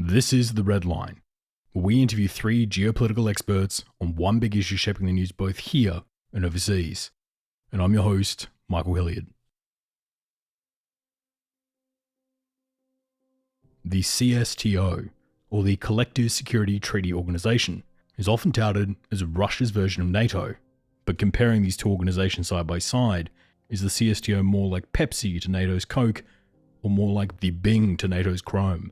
This is The Red Line, where we interview three geopolitical experts on one big issue shaping the news both here and overseas. And I'm your host, Michael Hilliard. The CSTo, or the Collective Security Treaty Organization, is often touted as Russia's version of NATO, but comparing these two organizations side by side, is the CSTO more like Pepsi to NATO's Coke, or more like the Bing to NATO's Chrome?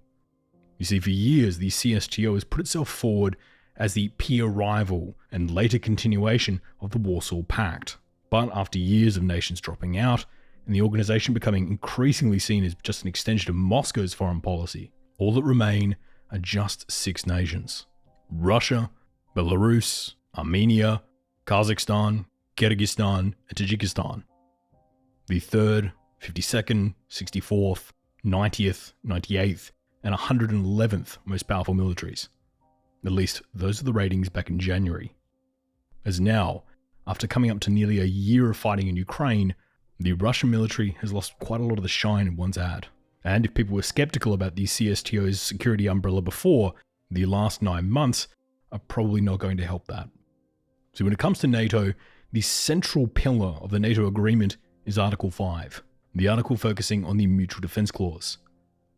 You see, for years, the CSTO has put itself forward as the peer rival and later continuation of the Warsaw Pact. But after years of nations dropping out, and the organization becoming increasingly seen as just an extension of Moscow's foreign policy, all that remain are just 6 nations: Russia, Belarus, Armenia, Kazakhstan, Kyrgyzstan, and Tajikistan. The 3rd, 52nd, 64th, 90th, 98th, and 111th most powerful militaries. At least those are the ratings back in January. As now, after coming up to nearly a year of fighting in Ukraine, the Russian military has lost quite a lot of the shine it once had. And if people were skeptical about the CSTO's security umbrella before, the last 9 months are probably not going to help that. So when it comes to NATO, the central pillar of the NATO agreement is Article 5, the article focusing on the Mutual Defense Clause.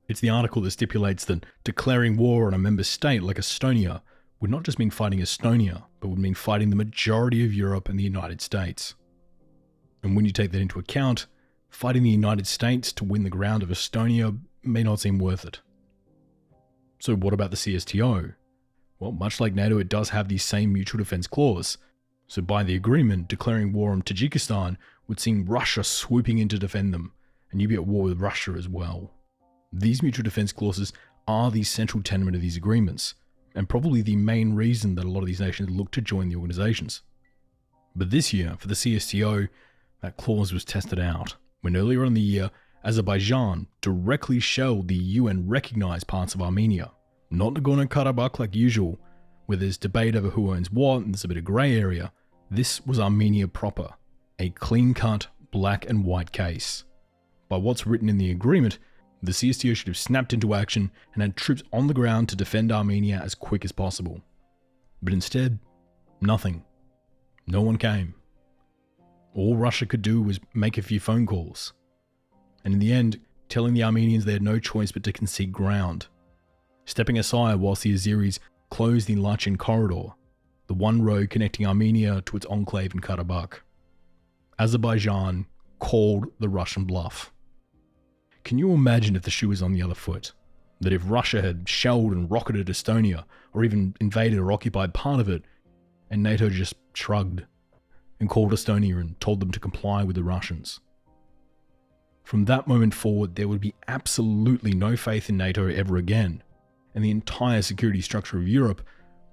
It's the article that stipulates that declaring war on a member state like Estonia would not just mean fighting Estonia, but would mean fighting the majority of Europe and the United States. And when you take that into account, fighting the United States to win the ground of Estonia may not seem worth it. So what about the CSTO? Well, much like NATO, it does have the same Mutual Defense Clause. So by the agreement, declaring war on Tajikistan would seem Russia swooping in to defend them, and you'd be at war with Russia as well. These mutual defense clauses are the central tenet of these agreements, and probably the main reason that a lot of these nations look to join the organizations. But this year, for the CSTO, that clause was tested out, when earlier in the year, Azerbaijan directly shelled the UN-recognized parts of Armenia, not Nagorno-Karabakh like usual, where there's debate over who owns what and there's a bit of grey area. This was Armenia proper, a clean-cut black and white case. By what's written in the agreement, the CSTO should have snapped into action and had troops on the ground to defend Armenia as quick as possible. But instead, nothing. No one came. All Russia could do was make a few phone calls. And in the end, telling the Armenians they had no choice but to concede ground. Stepping aside whilst the Azeris closed the Lachin corridor, the one road connecting Armenia to its enclave in Karabakh. Azerbaijan called the Russian bluff. Can you imagine if the shoe was on the other foot? That if Russia had shelled and rocketed Estonia, or even invaded or occupied part of it, and NATO just shrugged and called Estonia and told them to comply with the Russians? From that moment forward, there would be absolutely no faith in NATO ever again, and the entire security structure of Europe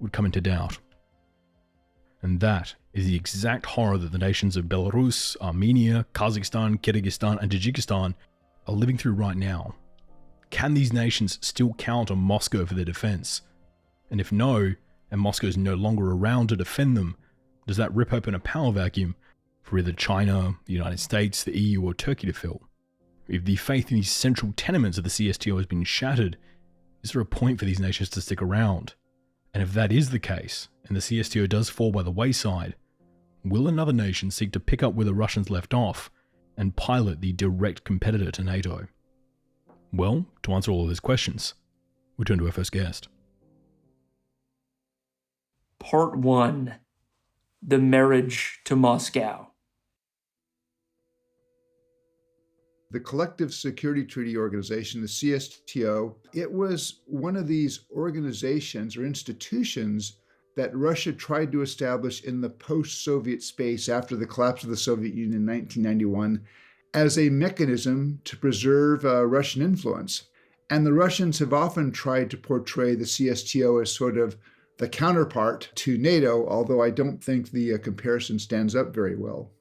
would come into doubt. And that is the exact horror that the nations of Belarus, Armenia, Kazakhstan, Kyrgyzstan, and Tajikistan are living through right now. Can these nations still count on Moscow for their defense? And if no, and Moscow is no longer around to defend them, does that rip open a power vacuum for either China, the United States, the EU, or Turkey to fill? If the faith in these central tenements of the CSTO has been shattered, is there a point for these nations to stick around? And if that is the case, and the CSTO does fall by the wayside, will another nation seek to pick up where the Russians left off and pilot the direct competitor to NATO? Well, to answer all of these questions, we turn to our first guest. Part 1. The Marriage to Moscow. The Collective Security Treaty Organization, the CSTO, it was one of these organizations or institutions that Russia tried to establish in the post-Soviet space after the collapse of the Soviet Union in 1991 as a mechanism to preserve Russian influence. And the Russians have often tried to portray the CSTO as sort of the counterpart to NATO, although I don't think the comparison stands up very well.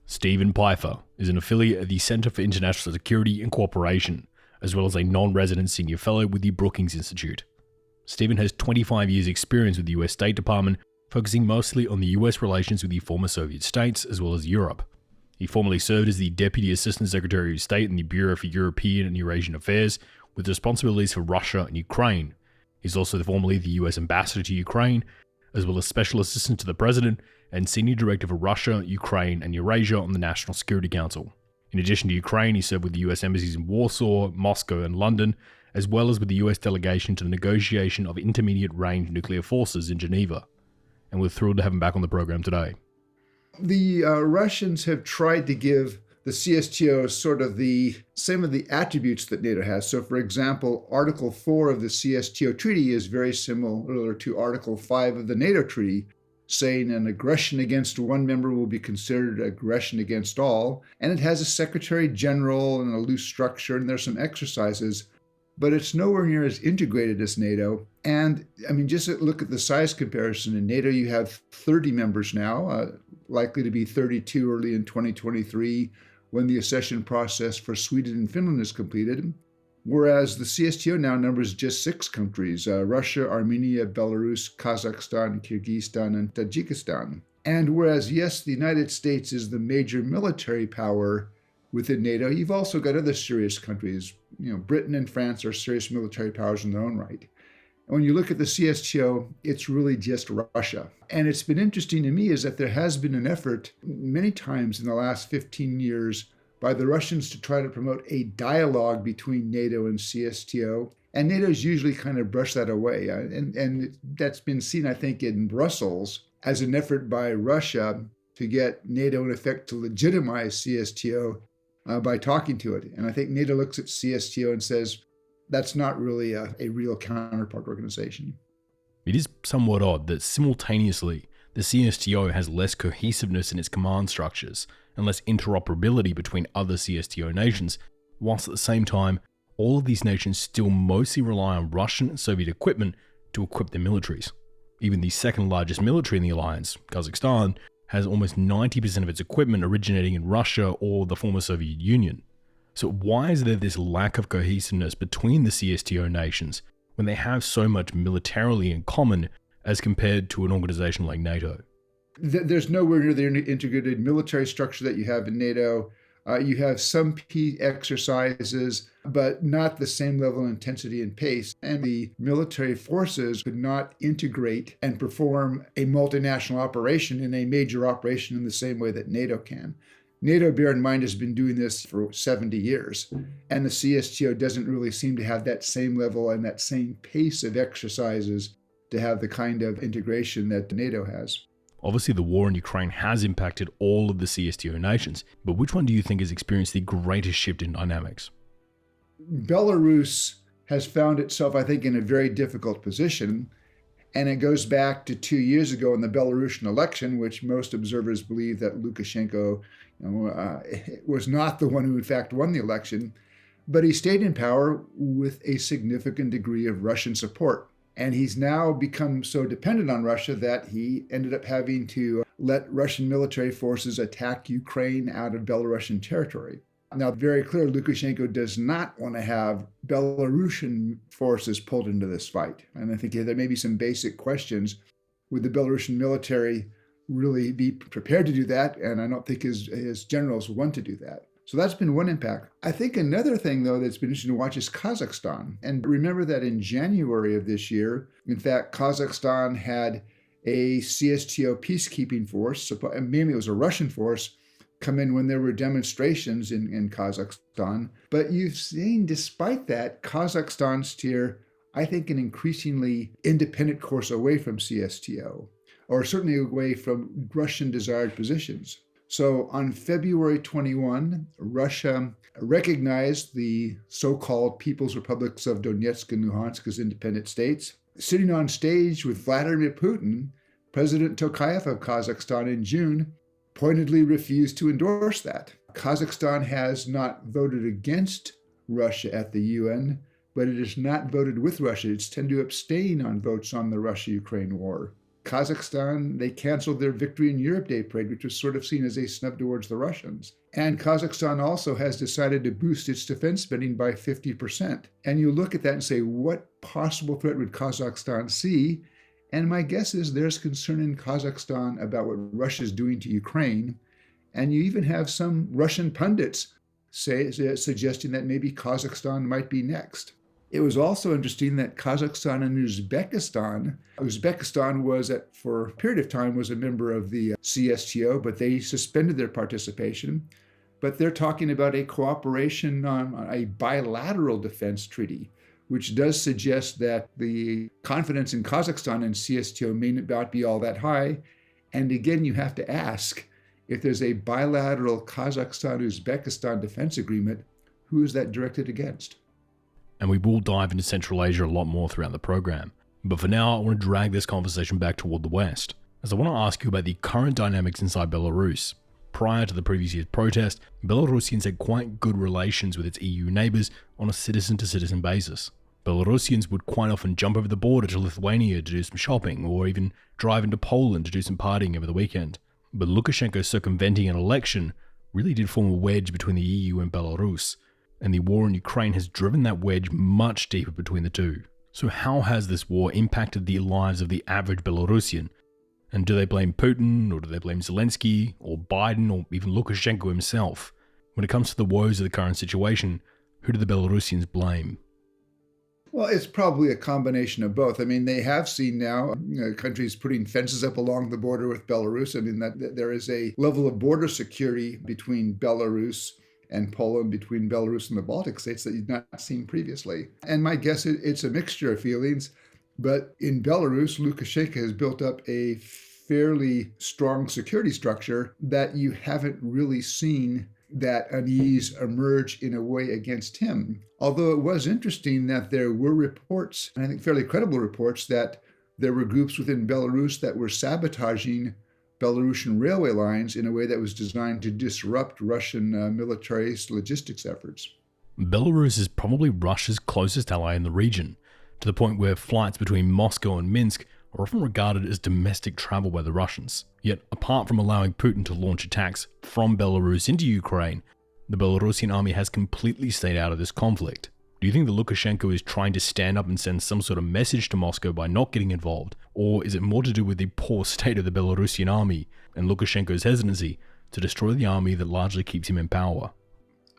Stephen Pifer is an affiliate of the Center for International Security and Cooperation, as well as a non-resident senior fellow with the Brookings Institute. Stephen has 25 years' experience with the US State Department, focusing mostly on the US relations with the former Soviet states as well as Europe. He formerly served as the Deputy Assistant Secretary of State in the Bureau for European and Eurasian Affairs, with responsibilities for Russia and Ukraine, He's also formerly the US ambassador to Ukraine, as well as special assistant to the president and senior director for Russia, Ukraine, and Eurasia on the National Security Council. In addition to Ukraine, he served with the US embassies in Warsaw, Moscow, and London, as well as with the US delegation to the negotiation of intermediate range nuclear forces in Geneva. And we're thrilled to have him back on the program today. The Russians have tried to give the CSTO sort of some of the attributes that NATO has. So, for example, Article 4 of the CSTO treaty is very similar to Article 5 of the NATO treaty, saying an aggression against one member will be considered aggression against all. And it has a secretary general and a loose structure, and there's some exercises, but it's nowhere near as integrated as NATO. And I mean, just look at the size comparison. In NATO, you have 30 members now, likely to be 32 early in 2023 when the accession process for Sweden and Finland is completed. Whereas the CSTO now numbers just 6 countries, Russia, Armenia, Belarus, Kazakhstan, Kyrgyzstan, and Tajikistan. And whereas, yes, the United States is the major military power within NATO, you've also got other serious countries. Britain and France are serious military powers in their own right. And when you look at the CSTO, it's really just Russia. And it's been interesting to me is that there has been an effort many times in the last 15 years by the Russians to try to promote a dialogue between NATO and CSTO. And NATO's usually kind of brushed that away. And that's been seen, I think, in Brussels as an effort by Russia to get NATO, in effect, to legitimize CSTO by talking to it. And I think NATO looks at CSTO and says, that's not really a real counterpart organization. It is somewhat odd that simultaneously, the CSTO has less cohesiveness in its command structures and less interoperability between other CSTO nations, whilst at the same time, all of these nations still mostly rely on Russian and Soviet equipment to equip their militaries. Even the second largest military in the alliance, Kazakhstan, has almost 90% of its equipment originating in Russia or the former Soviet Union. So why is there this lack of cohesiveness between the CSTO nations when they have so much militarily in common as compared to an organization like NATO? There's nowhere near the integrated military structure that you have in NATO. You have some peace exercises, but not the same level of intensity and pace. And the military forces could not integrate and perform a multinational operation in a major operation in the same way that NATO can. NATO, bear in mind, has been doing this for 70 years, and the CSTO doesn't really seem to have that same level and that same pace of exercises to have the kind of integration that NATO has. Obviously, the war in Ukraine has impacted all of the CSTO nations, but which one do you think has experienced the greatest shift in dynamics? Belarus has found itself, I think, in a very difficult position, and it goes back to 2 years ago in the Belarusian election, which most observers believe that Lukashenko was not the one who in fact won the election, but he stayed in power with a significant degree of Russian support. And he's now become so dependent on Russia that he ended up having to let Russian military forces attack Ukraine out of Belarusian territory. Now, very clear, Lukashenko does not want to have Belarusian forces pulled into this fight. And I think there may be some basic questions. Would the Belarusian military really be prepared to do that? And I don't think his generals want to do that. So that's been one impact. I think another thing, though, that's been interesting to watch is Kazakhstan. And remember that in January of this year, in fact, Kazakhstan had a CSTO peacekeeping force, and maybe it was a Russian force, come in when there were demonstrations in Kazakhstan. But you've seen, despite that, Kazakhstan steer, I think, an increasingly independent course away from CSTO, or certainly away from Russian desired positions. So on February 21, Russia recognized the so-called People's Republics of Donetsk and Luhansk as independent states. Sitting on stage with Vladimir Putin, President Tokayev of Kazakhstan in June pointedly refused to endorse that. Kazakhstan has not voted against Russia at the UN, but it has not voted with Russia. It's tended to abstain on votes on the Russia-Ukraine war. Kazakhstan, they canceled their Victory in Europe Day parade, which was sort of seen as a snub towards the Russians. And Kazakhstan also has decided to boost its defense spending by 50%. And you look at that and say, what possible threat would Kazakhstan see? And my guess is there's concern in Kazakhstan about what Russia's doing to Ukraine. And you even have some Russian pundits suggesting that maybe Kazakhstan might be next. It was also interesting that Kazakhstan and Uzbekistan was, for a period of time, was a member of the CSTo, but they suspended their participation. But they're talking about a cooperation on a bilateral defense treaty, which does suggest that the confidence in Kazakhstan and CSTo may not be all that high. And again, you have to ask, if there's a bilateral Kazakhstan-Uzbekistan defense agreement, who is that directed against? And we will dive into Central Asia a lot more throughout the program. But for now, I want to drag this conversation back toward the West, as I want to ask you about the current dynamics inside Belarus. Prior to the previous year's protest, Belarusians had quite good relations with its EU neighbours on a citizen-to-citizen basis. Belarusians would quite often jump over the border to Lithuania to do some shopping, or even drive into Poland to do some partying over the weekend. But Lukashenko circumventing an election really did form a wedge between the EU and Belarus, and the war in Ukraine has driven that wedge much deeper between the two. So how has this war impacted the lives of the average Belarusian? And do they blame Putin, or do they blame Zelensky, or Biden, or even Lukashenko himself? When it comes to the woes of the current situation, who do the Belarusians blame? Well, it's probably a combination of both. I mean, they have seen now countries putting fences up along the border with Belarus. I mean, that there is a level of border security between Belarus and Poland, between Belarus and the Baltic states, that you've not seen previously. And my guess is it's a mixture of feelings. But in Belarus, Lukashenko has built up a fairly strong security structure that you haven't really seen that unease emerge in a way against him. Although it was interesting that there were reports, and I think fairly credible reports, that there were groups within Belarus that were sabotaging Belarusian railway lines in a way that was designed to disrupt Russian military logistics efforts. Belarus is probably Russia's closest ally in the region, to the point where flights between Moscow and Minsk are often regarded as domestic travel by the Russians. Yet, apart from allowing Putin to launch attacks from Belarus into Ukraine, the Belarusian army has completely stayed out of this conflict. Do you think that Lukashenko is trying to stand up and send some sort of message to Moscow by not getting involved? Or is it more to do with the poor state of the Belarusian army and Lukashenko's hesitancy to destroy the army that largely keeps him in power?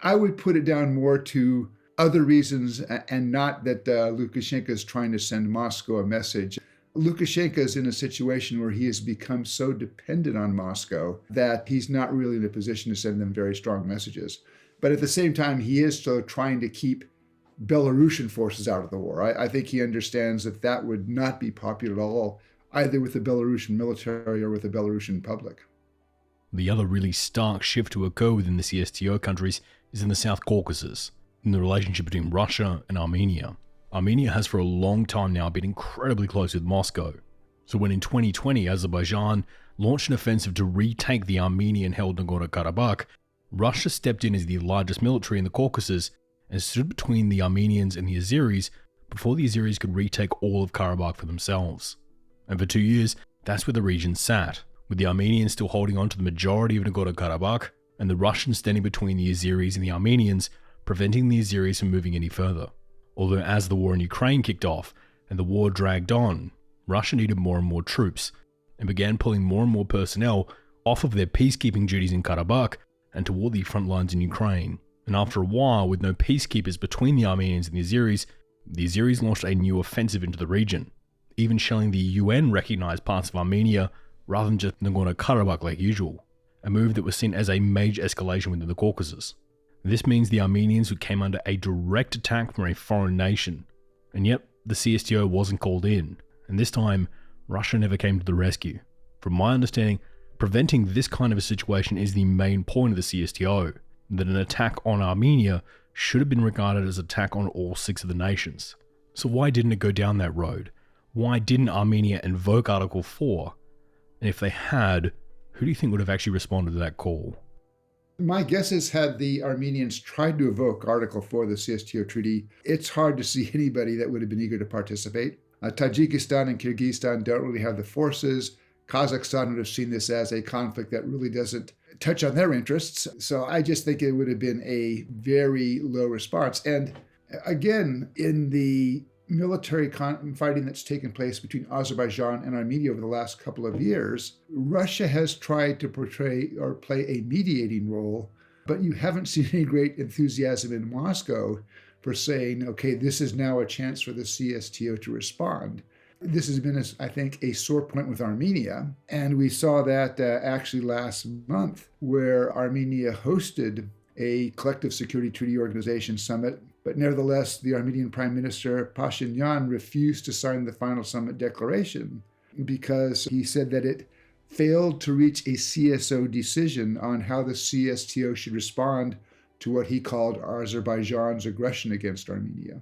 I would put it down more to other reasons, and not that Lukashenko is trying to send Moscow a message. Lukashenko is in a situation where he has become so dependent on Moscow that he's not really in a position to send them very strong messages. But at the same time, he is still trying to keep Belarusian forces out of the war. I think he understands that that would not be popular at all, either with the Belarusian military or with the Belarusian public. The other really stark shift to occur within the CSTO countries is in the South Caucasus, in the relationship between Russia and Armenia. Armenia has for a long time now been incredibly close with Moscow. So when in 2020 Azerbaijan launched an offensive to retake the Armenian-held Nagorno-Karabakh, Russia stepped in as the largest military in the Caucasus and stood between the Armenians and the Azeris before the Azeris could retake all of Karabakh for themselves. And for 2 years, that's where the region sat, with the Armenians still holding on to the majority of Nagorno-Karabakh and the Russians standing between the Azeris and the Armenians, preventing the Azeris from moving any further. Although as the war in Ukraine kicked off and the war dragged on, Russia needed more and more troops and began pulling more and more personnel off of their peacekeeping duties in Karabakh and toward the front lines in Ukraine. And after a while, with no peacekeepers between the Armenians and the Azeris launched a new offensive into the region, even shelling the UN-recognized parts of Armenia rather than just Nagorno-Karabakh like usual, a move that was seen as a major escalation within the Caucasus. This means the Armenians who came under a direct attack from a foreign nation, and yet the CSTO wasn't called in, and this time Russia never came to the rescue. From my understanding, preventing this kind of a situation is the main point of the CSTO, that an attack on Armenia should have been regarded as an attack on all 6 of the nations. So why didn't it go down that road? Why didn't Armenia invoke Article 4? And if they had, who do you think would have actually responded to that call? My guess is, had the Armenians tried to evoke Article 4 of the CSTO treaty, it's hard to see anybody that would have been eager to participate. Tajikistan and Kyrgyzstan don't really have the forces. Kazakhstan would have seen this as a conflict that really doesn't touch on their interests. So I just think it would have been a very low response. And again, in the military fighting that's taken place between Azerbaijan and Armenia over the last couple of years, Russia has tried to portray or play a mediating role, but you haven't seen any great enthusiasm in Moscow for saying, okay, this is now a chance for the CSTO to respond. This has been, I think, a sore point with Armenia. And we saw that actually last month, where Armenia hosted a collective security treaty organization summit. But nevertheless, the Armenian Prime Minister Pashinyan refused to sign the final summit declaration because he said that it failed to reach a CSO decision on how the CSTO should respond to what he called Azerbaijan's aggression against Armenia.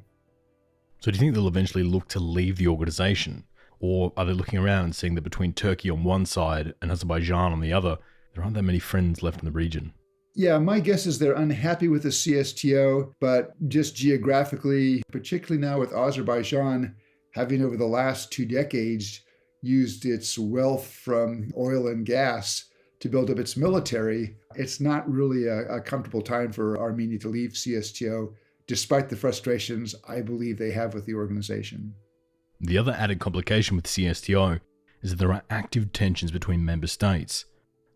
So do you think they'll eventually look to leave the organization? Or are they looking around and seeing that between Turkey on one side and Azerbaijan on the other, there aren't that many friends left in the region? Yeah, my guess is they're unhappy with the CSTO, but just geographically, particularly now with Azerbaijan having over the last 2 decades used its wealth from oil and gas to build up its military, it's not really a comfortable time for Armenia to leave CSTO, despite the frustrations I believe they have with the organization. The other added complication with CSTO is that there are active tensions between member states.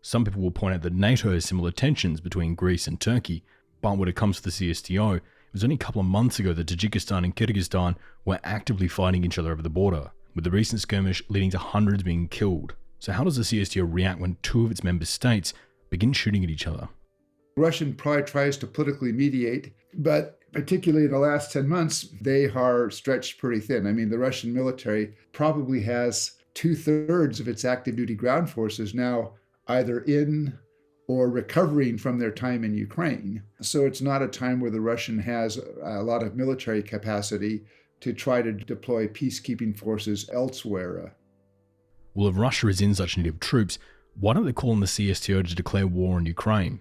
Some people will point out that NATO has similar tensions between Greece and Turkey, but when it comes to the CSTO, it was only a couple of months ago that Tajikistan and Kyrgyzstan were actively fighting each other over the border, with the recent skirmish leading to hundreds being killed. So how does the CSTO react when 2 of its member states begin shooting at each other? Russian pride tries to politically mediate, but particularly in the last 10 months, they are stretched pretty thin. I mean, the Russian military probably has 2/3 of its active duty ground forces now either in or recovering from their time in Ukraine. So it's not a time where the Russian has a lot of military capacity to try to deploy peacekeeping forces elsewhere. Well, if Russia is in such need of troops, why don't they call on the CSTO to declare war on Ukraine?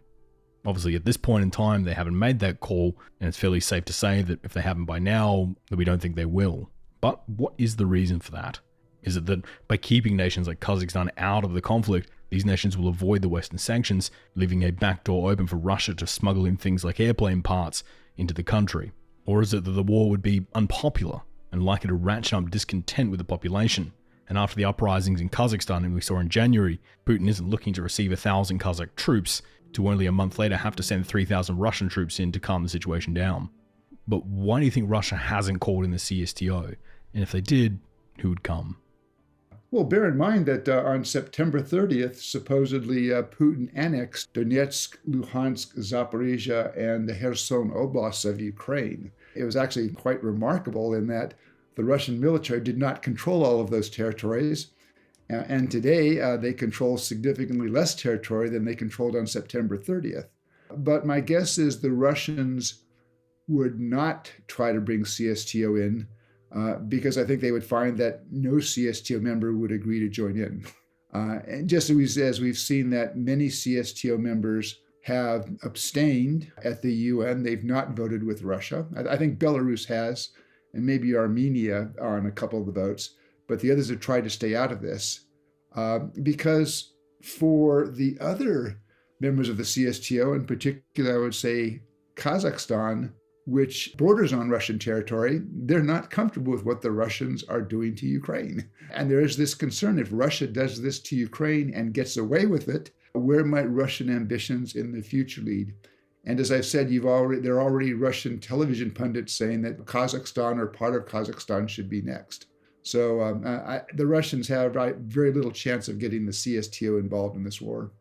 Obviously, at this point in time, they haven't made that call, and it's fairly safe to say that if they haven't by now, that we don't think they will. But what is the reason for that? Is it that by keeping nations like Kazakhstan out of the conflict, these nations will avoid the Western sanctions, leaving a backdoor open for Russia to smuggle in things like airplane parts into the country? Or is it that the war would be unpopular and likely to ratchet up discontent with the population? And after the uprisings in Kazakhstan that we saw in January, Putin isn't looking to receive 1,000 Kazakh troops to only a month later have to send 3,000 Russian troops in to calm the situation down. But why do you think Russia hasn't called in the CSTO? And if they did, who would come? Well, bear in mind that on September 30th, supposedly Putin annexed Donetsk, Luhansk, Zaporizhia, and the Kherson Oblast of Ukraine. It was actually quite remarkable in that the Russian military did not control all of those territories. And today, they control significantly less territory than they controlled on September 30th. But my guess is the Russians would not try to bring CSTO in because I think they would find that no CSTO member would agree to join in. And just as we've seen that many CSTO members have abstained at the UN, they've not voted with Russia. I think Belarus has, and maybe Armenia on a couple of the votes, but the others have tried to stay out of this because for the other members of the CSTO, in particular, I would say Kazakhstan, which borders on Russian territory, they're not comfortable with what the Russians are doing to Ukraine. And there is this concern, if Russia does this to Ukraine and gets away with it, where might Russian ambitions in the future lead? And as I've said, there are already Russian television pundits saying that Kazakhstan or part of Kazakhstan should be next. So the Russians have very little chance of getting the CSTO involved in this war.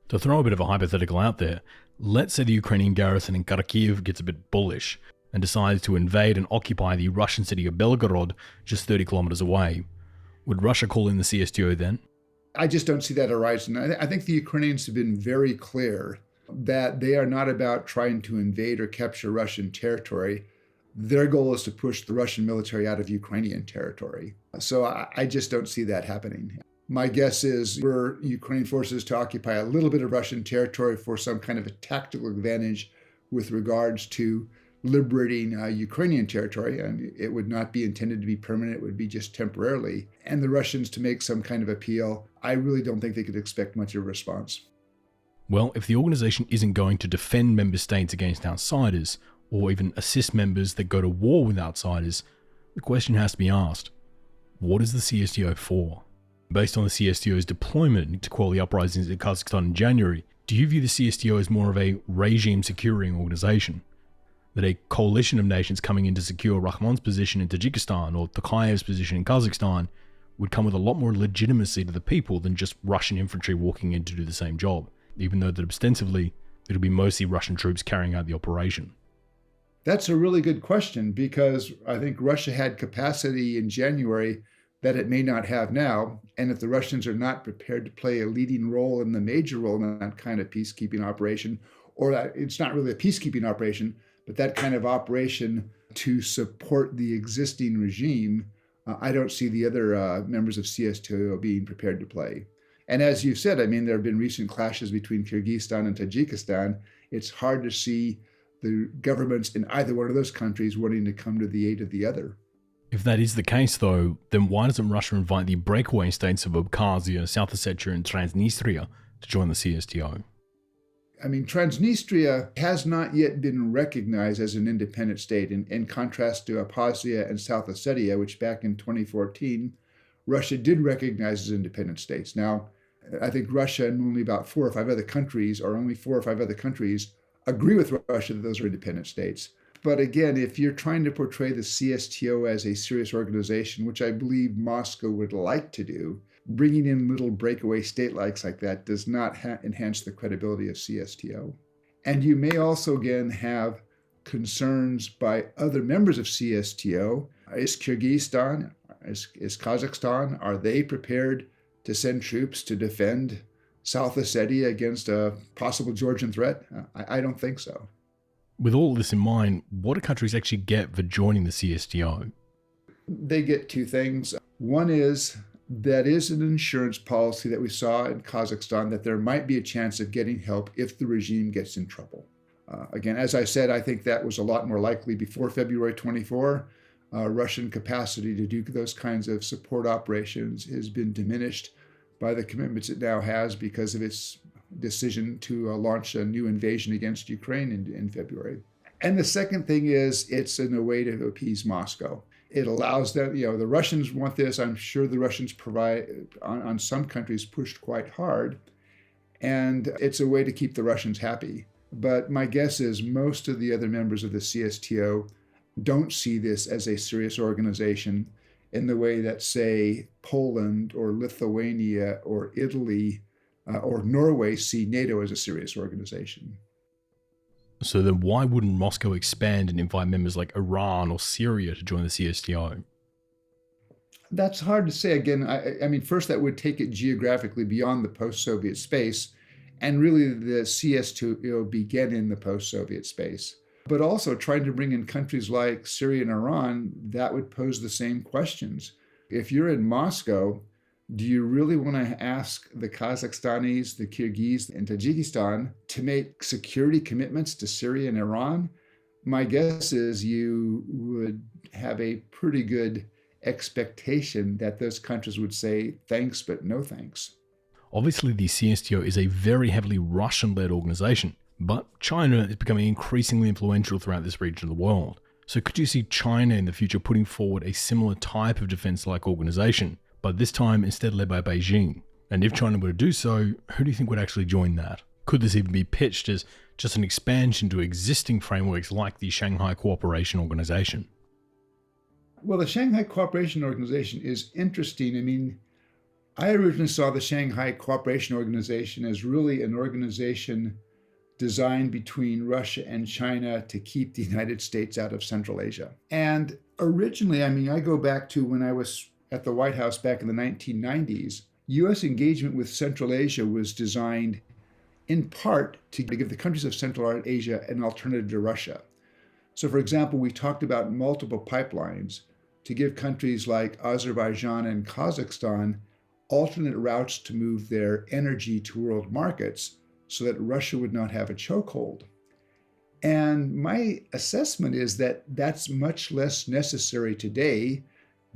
To throw a bit of a hypothetical out there, let's say the Ukrainian garrison in Kharkiv gets a bit bullish and decides to invade and occupy the Russian city of Belgorod, just 30 kilometers away. Would Russia call in the CSTO then? I just don't see that arising. I think the Ukrainians have been very clear that they are not about trying to invade or capture Russian territory. Their goal is to push the Russian military out of Ukrainian territory. So I just don't see that happening. My guess is were Ukrainian forces to occupy a little bit of Russian territory for some kind of a tactical advantage with regards to liberating Ukrainian territory, and it would not be intended to be permanent, it would be just temporarily, and the Russians to make some kind of appeal, I really don't think they could expect much of a response. Well, if the organization isn't going to defend member states against outsiders, or even assist members that go to war with outsiders, the question has to be asked, what is the CSTO for? Based on the CSTO's deployment to quell the uprisings in Kazakhstan in January, do you view the CSTO as more of a regime securing organization? that a coalition of nations coming in to secure Rahmon's position in Tajikistan or Tokayev's position in Kazakhstan would come with a lot more legitimacy to the people than just Russian infantry walking in to do the same job, even though that ostensibly it'll be mostly Russian troops carrying out the operation. That's a really good question, because I think Russia had capacity in January that it may not have now. And if the Russians are not prepared to play a leading role and the major role in that kind of peacekeeping operation, or that it's not really a peacekeeping operation, but that kind of operation to support the existing regime, I don't see the other members of CSTo being prepared to play. And as you said, I mean, there have been recent clashes between Kyrgyzstan and Tajikistan. It's hard to see the governments in either one of those countries wanting to come to the aid of the other. If that is the case, though, then why doesn't Russia invite the breakaway states of Abkhazia, South Ossetia, and Transnistria to join the CSTo? I mean, Transnistria has not yet been recognized as an independent state, in contrast to Abkhazia and South Ossetia, which back in 2014, Russia did recognize as independent states. Now, I think Russia and only about 4 or 5 other countries, or only 4 or 5 other countries, agree with Russia that those are independent states. But again, if you're trying to portray the CSTO as a serious organization, which I believe Moscow would like to do, bringing in little breakaway state-likes like that does not enhance the credibility of CSTO. And you may also, again, have concerns by other members of CSTO. Is Kyrgyzstan, is Kazakhstan, are they prepared to send troops to defend South Ossetia against a possible Georgian threat? I don't think so. With all this in mind, what do countries actually get for joining the CSTO? They get 2 things. One is that is an insurance policy that we saw in Kazakhstan, that there might be a chance of getting help if the regime gets in trouble. Again, as I said, I think that was a lot more likely before February 24. Russian capacity to do those kinds of support operations has been diminished by the commitments it now has because of its decision to launch a new invasion against Ukraine in February. And the second thing is it's in a way to appease Moscow. It allows them, the Russians want this. I'm sure the Russians provide, on some countries, pushed quite hard. And it's a way to keep the Russians happy. But my guess is most of the other members of the CSTO don't see this as a serious organization in the way that, say, Poland or Lithuania or Italy or Norway see NATO as a serious organization. So then why wouldn't Moscow expand and invite members like Iran or Syria to join the CSTO? That's hard to say. Again, I mean, first that would take it geographically beyond the post-Soviet space, and really the CSTO began in the post-Soviet space. But also trying to bring in countries like Syria and Iran, that would pose the same questions. If you're in Moscow, do you really want to ask the Kazakhstanis, the Kyrgyz, and Tajikistan to make security commitments to Syria and Iran? My guess is you would have a pretty good expectation that those countries would say thanks, but no thanks. Obviously, the CSTO is a very heavily Russian-led organization, but China is becoming increasingly influential throughout this region of the world. So could you see China in the future putting forward a similar type of defense-like organization, but this time instead led by Beijing? And if China were to do so, who do you think would actually join that? Could this even be pitched as just an expansion to existing frameworks like the Shanghai Cooperation Organization? Well, the Shanghai Cooperation Organization is interesting. I mean, I originally saw the Shanghai Cooperation Organization as really an organization designed between Russia and China to keep the United States out of Central Asia. And originally, I mean, I go back to when I was at the White House back in the 1990s, U.S. engagement with Central Asia was designed in part to give the countries of Central Asia an alternative to Russia. So, for example, we talked about multiple pipelines to give countries like Azerbaijan and Kazakhstan alternate routes to move their energy to world markets so that Russia would not have a chokehold. And my assessment is that that's much less necessary today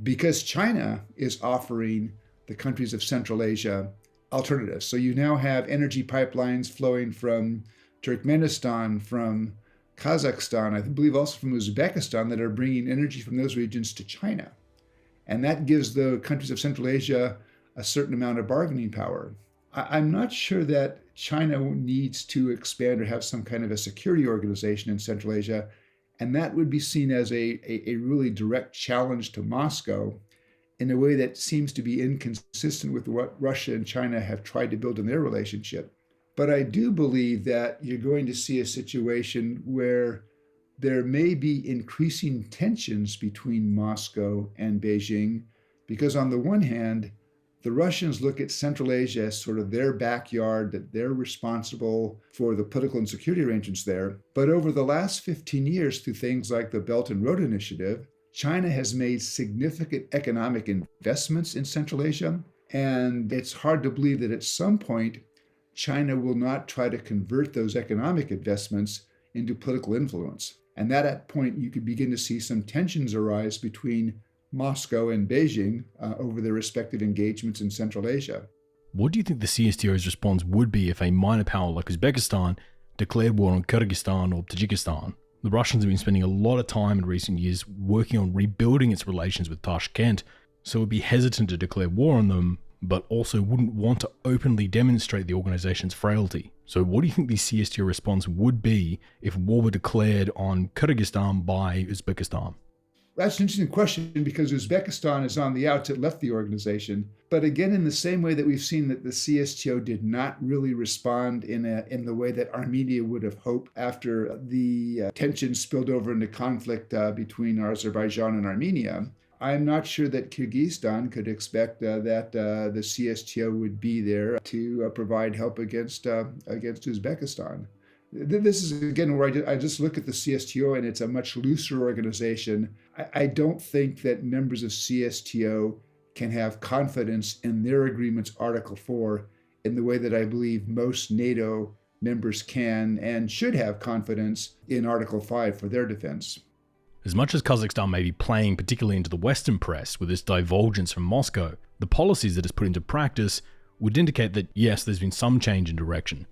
because China is offering the countries of Central Asia alternatives. So you now have energy pipelines flowing from Turkmenistan, from Kazakhstan, I believe also from Uzbekistan, that are bringing energy from those regions to China. And that gives the countries of Central Asia a certain amount of bargaining power. I'm not sure that China needs to expand or have some kind of a security organization in Central Asia And that would be seen as a really direct challenge to Moscow in a way that seems to be inconsistent with what Russia and China have tried to build in their relationship. But I do believe that you're going to see a situation where there may be increasing tensions between Moscow and Beijing, because on the one hand, the Russians look at Central Asia as sort of their backyard, that they're responsible for the political and security arrangements there. But over the last 15 years, through things like the Belt and Road Initiative, China has made significant economic investments in Central Asia. And it's hard to believe that at some point, China will not try to convert those economic investments into political influence. And at that point, you could begin to see some tensions arise between Moscow and Beijing over their respective engagements in Central Asia. What do you think the CSTO's response would be if a minor power like Uzbekistan declared war on Kyrgyzstan or Tajikistan? The Russians have been spending a lot of time in recent years working on rebuilding its relations with Tashkent, so it would be hesitant to declare war on them, but also wouldn't want to openly demonstrate the organization's frailty. So what do you think the CSTO response would be if war were declared on Kyrgyzstan by Uzbekistan? That's an interesting question because Uzbekistan is on the outs. It left the organization. But again, in the same way that we've seen that the CSTO did not really respond in the way that Armenia would have hoped after the tension spilled over into conflict between Azerbaijan and Armenia, I'm not sure that Kyrgyzstan could expect that the CSTO would be there to provide help against Uzbekistan. This is, again, where I just look at the CSTO and it's a much looser organization. I don't think that members of CSTO can have confidence in their agreement's Article 4 in the way that I believe most NATO members can and should have confidence in Article 5 for their defense. As much as Kazakhstan may be playing particularly into the Western press with its divulgence from Moscow, the policies that it's put into practice would indicate that yes, there's been some change in direction,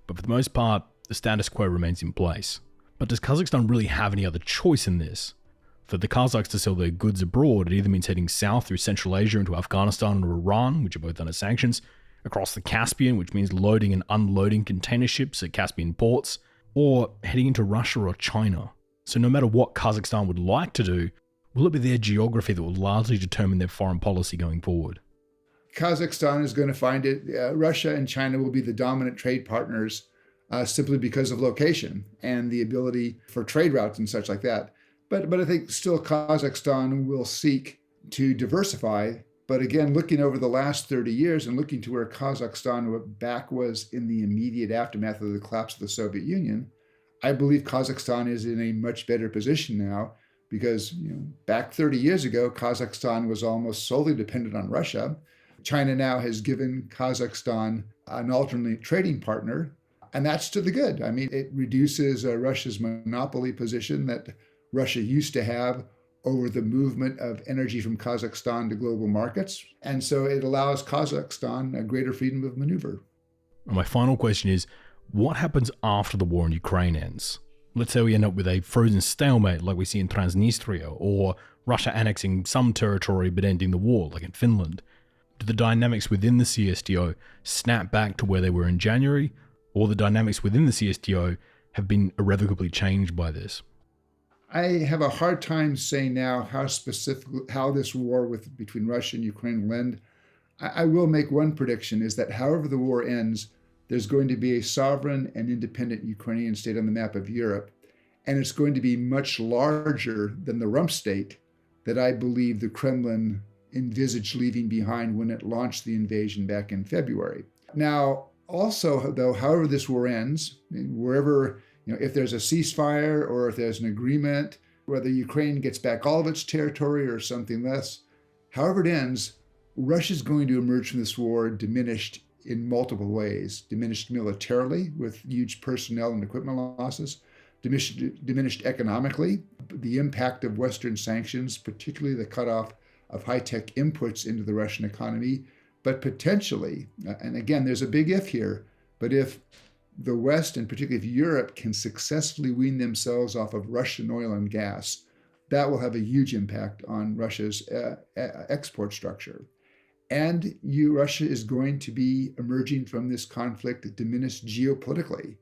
but for the most part, the status quo remains in place. But does Kazakhstan really have any other choice in this? For the Kazakhs to sell their goods abroad, it either means heading south through Central Asia into Afghanistan or Iran, which are both under sanctions, across the Caspian, which means loading and unloading container ships at Caspian ports, or heading into Russia or China. So no matter what Kazakhstan would like to do, will it be their geography that will largely determine their foreign policy going forward? Kazakhstan is going to find it. Russia and China will be the dominant trade partners simply because of location and the ability for trade routes and such like that. But I think still Kazakhstan will seek to diversify. But again, looking over the last 30 years and looking to where Kazakhstan back was in the immediate aftermath of the collapse of the Soviet Union, I believe Kazakhstan is in a much better position now because back 30 years ago, Kazakhstan was almost solely dependent on Russia. China now has given Kazakhstan an alternate trading partner, and that's to the good. I mean, it reduces Russia's monopoly position that Russia used to have over the movement of energy from Kazakhstan to global markets. And so it allows Kazakhstan a greater freedom of maneuver. And my final question is, what happens after the war in Ukraine ends? Let's say we end up with a frozen stalemate like we see in Transnistria, or Russia annexing some territory but ending the war, like in Finland. Do the dynamics within the CSTO snap back to where they were in January, or the dynamics within the CSTO have been irrevocably changed by this? I have a hard time saying now how this war between Russia and Ukraine will end. I will make one prediction, is that however the war ends, there's going to be a sovereign and independent Ukrainian state on the map of Europe, and it's going to be much larger than the rump state that I believe the Kremlin envisaged leaving behind when it launched the invasion back in February. Now, also, though, however this war ends, wherever, if there's a ceasefire or if there's an agreement, whether Ukraine gets back all of its territory or something less, however it ends, Russia's going to emerge from this war diminished in multiple ways. Diminished militarily with huge personnel and equipment losses, diminished economically, the impact of Western sanctions, particularly the cutoff of high-tech inputs into the Russian economy, but potentially, and again, there's a big if here, but if the West, and particularly if Europe, can successfully wean themselves off of Russian oil and gas, that will have a huge impact on Russia's export structure. And Russia is going to be emerging from this conflict diminished geopolitically.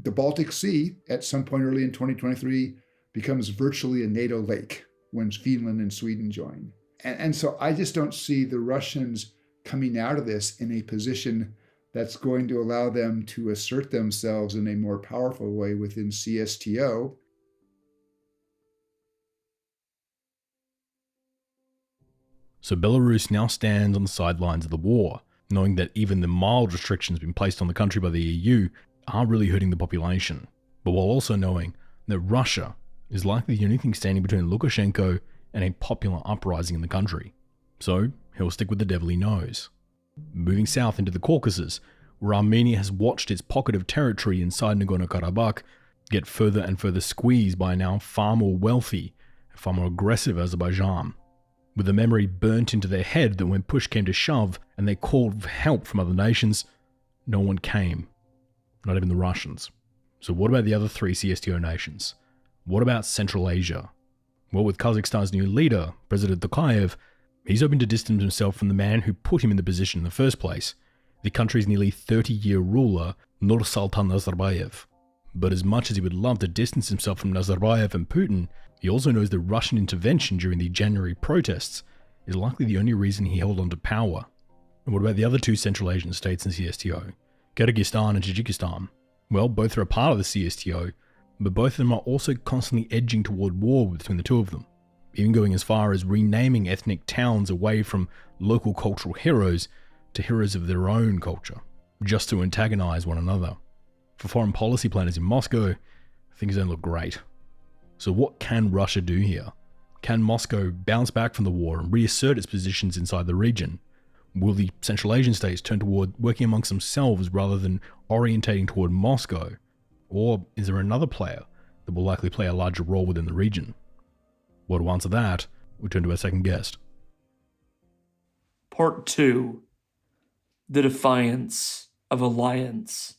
The Baltic Sea, at some point early in 2023, becomes virtually a NATO lake when Finland and Sweden join. And so I just don't see the Russians coming out of this in a position that's going to allow them to assert themselves in a more powerful way within CSTO. So Belarus now stands on the sidelines of the war, knowing that even the mild restrictions being placed on the country by the EU are really hurting the population, but while also knowing that Russia is likely the only thing standing between Lukashenko and a popular uprising in the country. So he'll stick with the devil he knows. Moving south into the Caucasus, where Armenia has watched its pocket of territory inside Nagorno-Karabakh get further and further squeezed by a now far more wealthy and far more aggressive Azerbaijan, with the memory burnt into their head that when push came to shove and they called for help from other nations, no one came, not even the Russians. So what about the other three CSTO nations? What about Central Asia? Well, with Kazakhstan's new leader, President Tokayev, he's hoping to distance himself from the man who put him in the position in the first place, the country's nearly 30-year ruler, Nursultan Nazarbayev. But as much as he would love to distance himself from Nazarbayev and Putin, he also knows that Russian intervention during the January protests is likely the only reason he held on to power. And what about the other two Central Asian states in CSTO, Kyrgyzstan and Tajikistan? Well, both are a part of the CSTO, but both of them are also constantly edging toward war between the two of them, even going as far as renaming ethnic towns away from local cultural heroes to heroes of their own culture, just to antagonize one another. For foreign policy planners in Moscow, things don't look great. So what can Russia do here? Can Moscow bounce back from the war and reassert its positions inside the region? Will the Central Asian states turn toward working amongst themselves rather than orientating toward Moscow? Or is there another player that will likely play a larger role within the region? Well, to answer that, we turn to our second guest. Part 2. The Defiance of Alliance.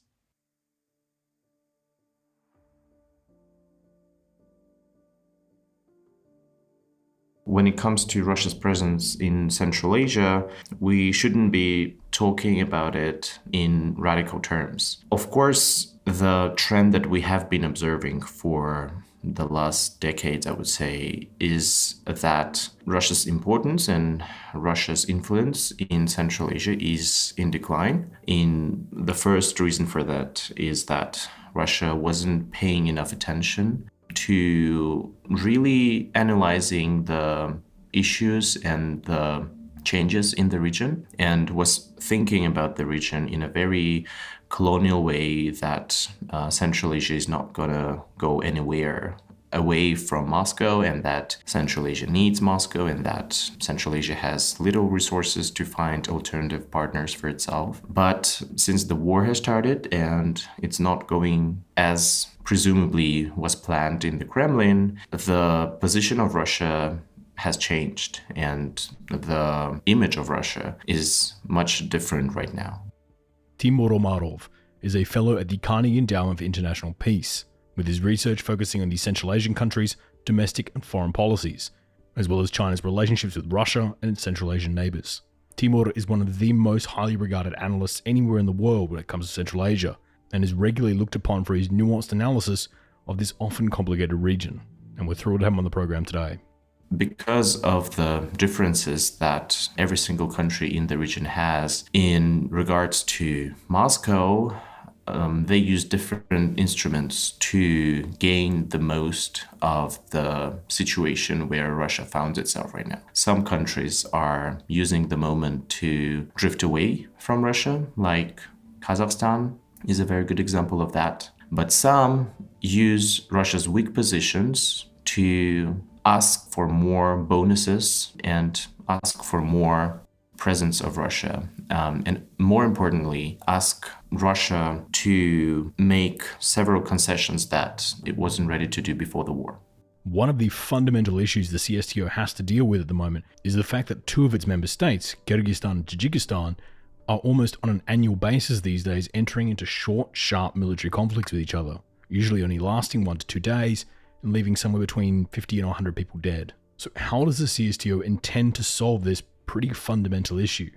When it comes to Russia's presence in Central Asia, we shouldn't be talking about it in radical terms. Of course, the trend that we have been observing for the last decades, I would say, is that Russia's importance and Russia's influence in Central Asia is in decline. The first reason for that is that Russia wasn't paying enough attention to really analyzing the issues and the changes in the region, and was thinking about the region in a very colonial way that Central Asia is not going to go anywhere away from Moscow, and that Central Asia needs Moscow, and that Central Asia has little resources to find alternative partners for itself. But since the war has started and it's not going as presumably was planned in the Kremlin, the position of Russia has changed, and the image of Russia is much different right now. Temur Umarov is a fellow at the Carnegie Endowment for International Peace, with his research focusing on the Central Asian countries' domestic and foreign policies, as well as China's relationships with Russia and its Central Asian neighbours. Temur is one of the most highly regarded analysts anywhere in the world when it comes to Central Asia, and is regularly looked upon for his nuanced analysis of this often complicated region. And we're thrilled to have him on the program today. Because of the differences that every single country in the region has in regards to Moscow, they use different instruments to gain the most of the situation where Russia finds itself right now. Some countries are using the moment to drift away from Russia, like Kazakhstan is a very good example of that. But some use Russia's weak positions to ask for more bonuses and ask for more presence of Russia. And more importantly, ask Russia to make several concessions that it wasn't ready to do before the war. One of the fundamental issues the CSTO has to deal with at the moment is the fact that two of its member states, Kyrgyzstan and Tajikistan, are almost on an annual basis these days entering into short, sharp military conflicts with each other, usually only lasting 1 to 2 days and leaving somewhere between 50 and 100 people dead. So how does the CSTO intend to solve this pretty fundamental issue?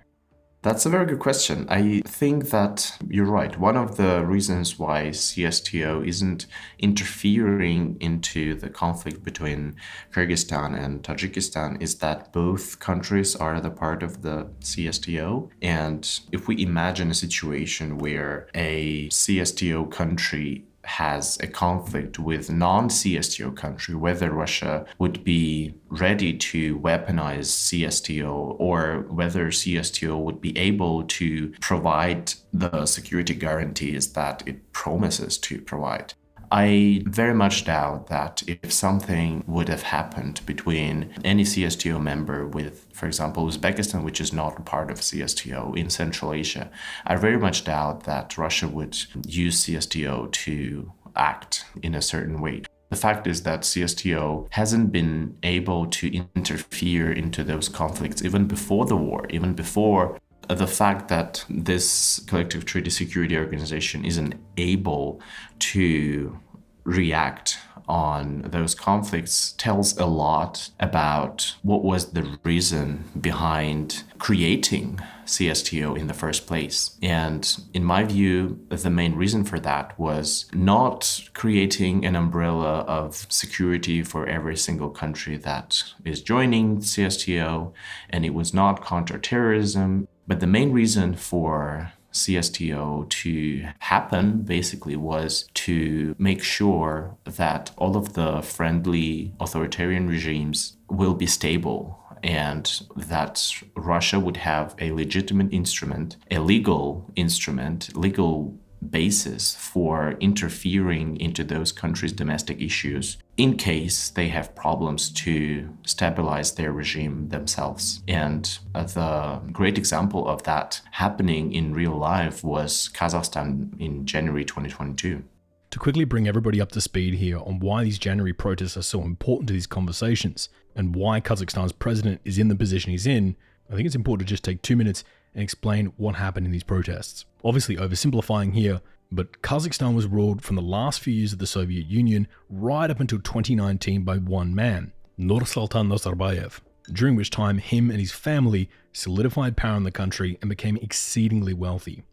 That's a very good question. I think that you're right. One of the reasons why CSTO isn't interfering into the conflict between Kyrgyzstan and Tajikistan is that both countries are the part of the CSTO. And if we imagine a situation where a CSTO country has a conflict with non-CSTO country, whether Russia would be ready to weaponize CSTO or whether CSTO would be able to provide the security guarantees that it promises to provide. I very much doubt that if something would have happened between any CSTO member with, for example, Uzbekistan, which is not part of CSTO in Central Asia, I very much doubt that Russia would use CSTO to act in a certain way. The fact is that CSTO hasn't been able to interfere into those conflicts even before the war, even before the fact that this collective treaty security organization isn't able to react on those conflicts tells a lot about what was the reason behind creating CSTO in the first place. And in my view, the main reason for that was not creating an umbrella of security for every single country that is joining CSTO, and it was not counterterrorism. But the main reason for CSTO to happen basically was to make sure that all of the friendly authoritarian regimes will be stable and that Russia would have a legitimate instrument, a legal instrument, legal basis for interfering into those countries' domestic issues in case they have problems to stabilize their regime themselves. And the great example of that happening in real life was Kazakhstan in January 2022. To quickly bring everybody up to speed here on why these January protests are so important to these conversations and why Kazakhstan's president is in the position he's in, I think it's important to just take 2 minutes and explain what happened in these protests. Obviously oversimplifying here, but Kazakhstan was ruled from the last few years of the Soviet Union right up until 2019 by one man, Nursultan Nazarbayev, during which time him and his family solidified power in the country and became exceedingly wealthy,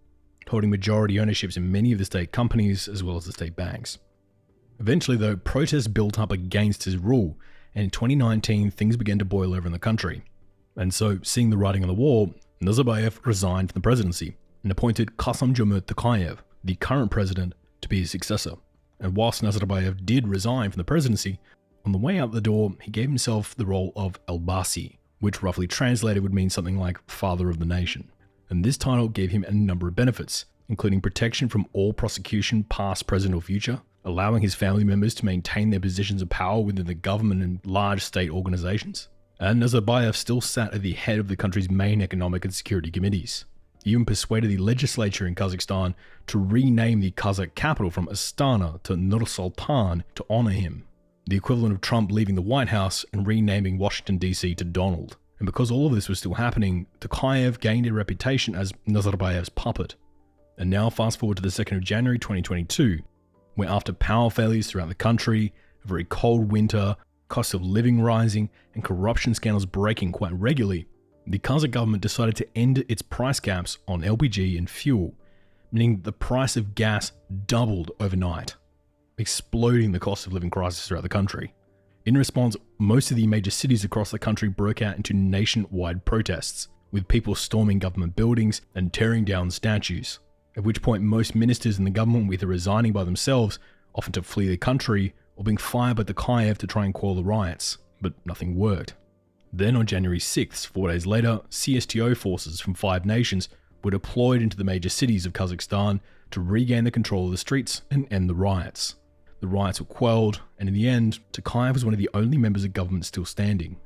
holding majority ownerships in many of the state companies as well as the state banks. Eventually though, protests built up against his rule, and in 2019 things began to boil over in the country. And so, seeing the writing on the wall, Nazarbayev resigned from the presidency and appointed Kassym-Jomart Tokayev, the current president, to be his successor. And whilst Nazarbayev did resign from the presidency, on the way out the door, he gave himself the role of Elbasi, which roughly translated would mean something like father of the nation. And this title gave him a number of benefits, including protection from all prosecution past, present or future, allowing his family members to maintain their positions of power within the government and large state organizations. And Nazarbayev still sat at the head of the country's main economic and security committees. He even persuaded the legislature in Kazakhstan to rename the Kazakh capital from Astana to Nur-Sultan to honor him, the equivalent of Trump leaving the White House and renaming Washington DC to Donald. And because all of this was still happening, Tokayev gained a reputation as Nazarbayev's puppet. And now fast forward to the 2nd of January 2022, where after power failures throughout the country, a very cold winter, cost of living rising, and corruption scandals breaking quite regularly, the Kazakh government decided to end its price caps on LPG and fuel, meaning the price of gas doubled overnight, exploding the cost of living crisis throughout the country. In response, most of the major cities across the country broke out into nationwide protests, with people storming government buildings and tearing down statues, at which point most ministers in the government were either resigning by themselves, often to flee the country, or being fired by Tokayev to try and quell the riots, but nothing worked. Then on January 6th, 4 days later, CSTO forces from 5 nations were deployed into the major cities of Kazakhstan to regain the control of the streets and end the riots. The riots were quelled, and in the end, Tokayev was one of the only members of government still standing,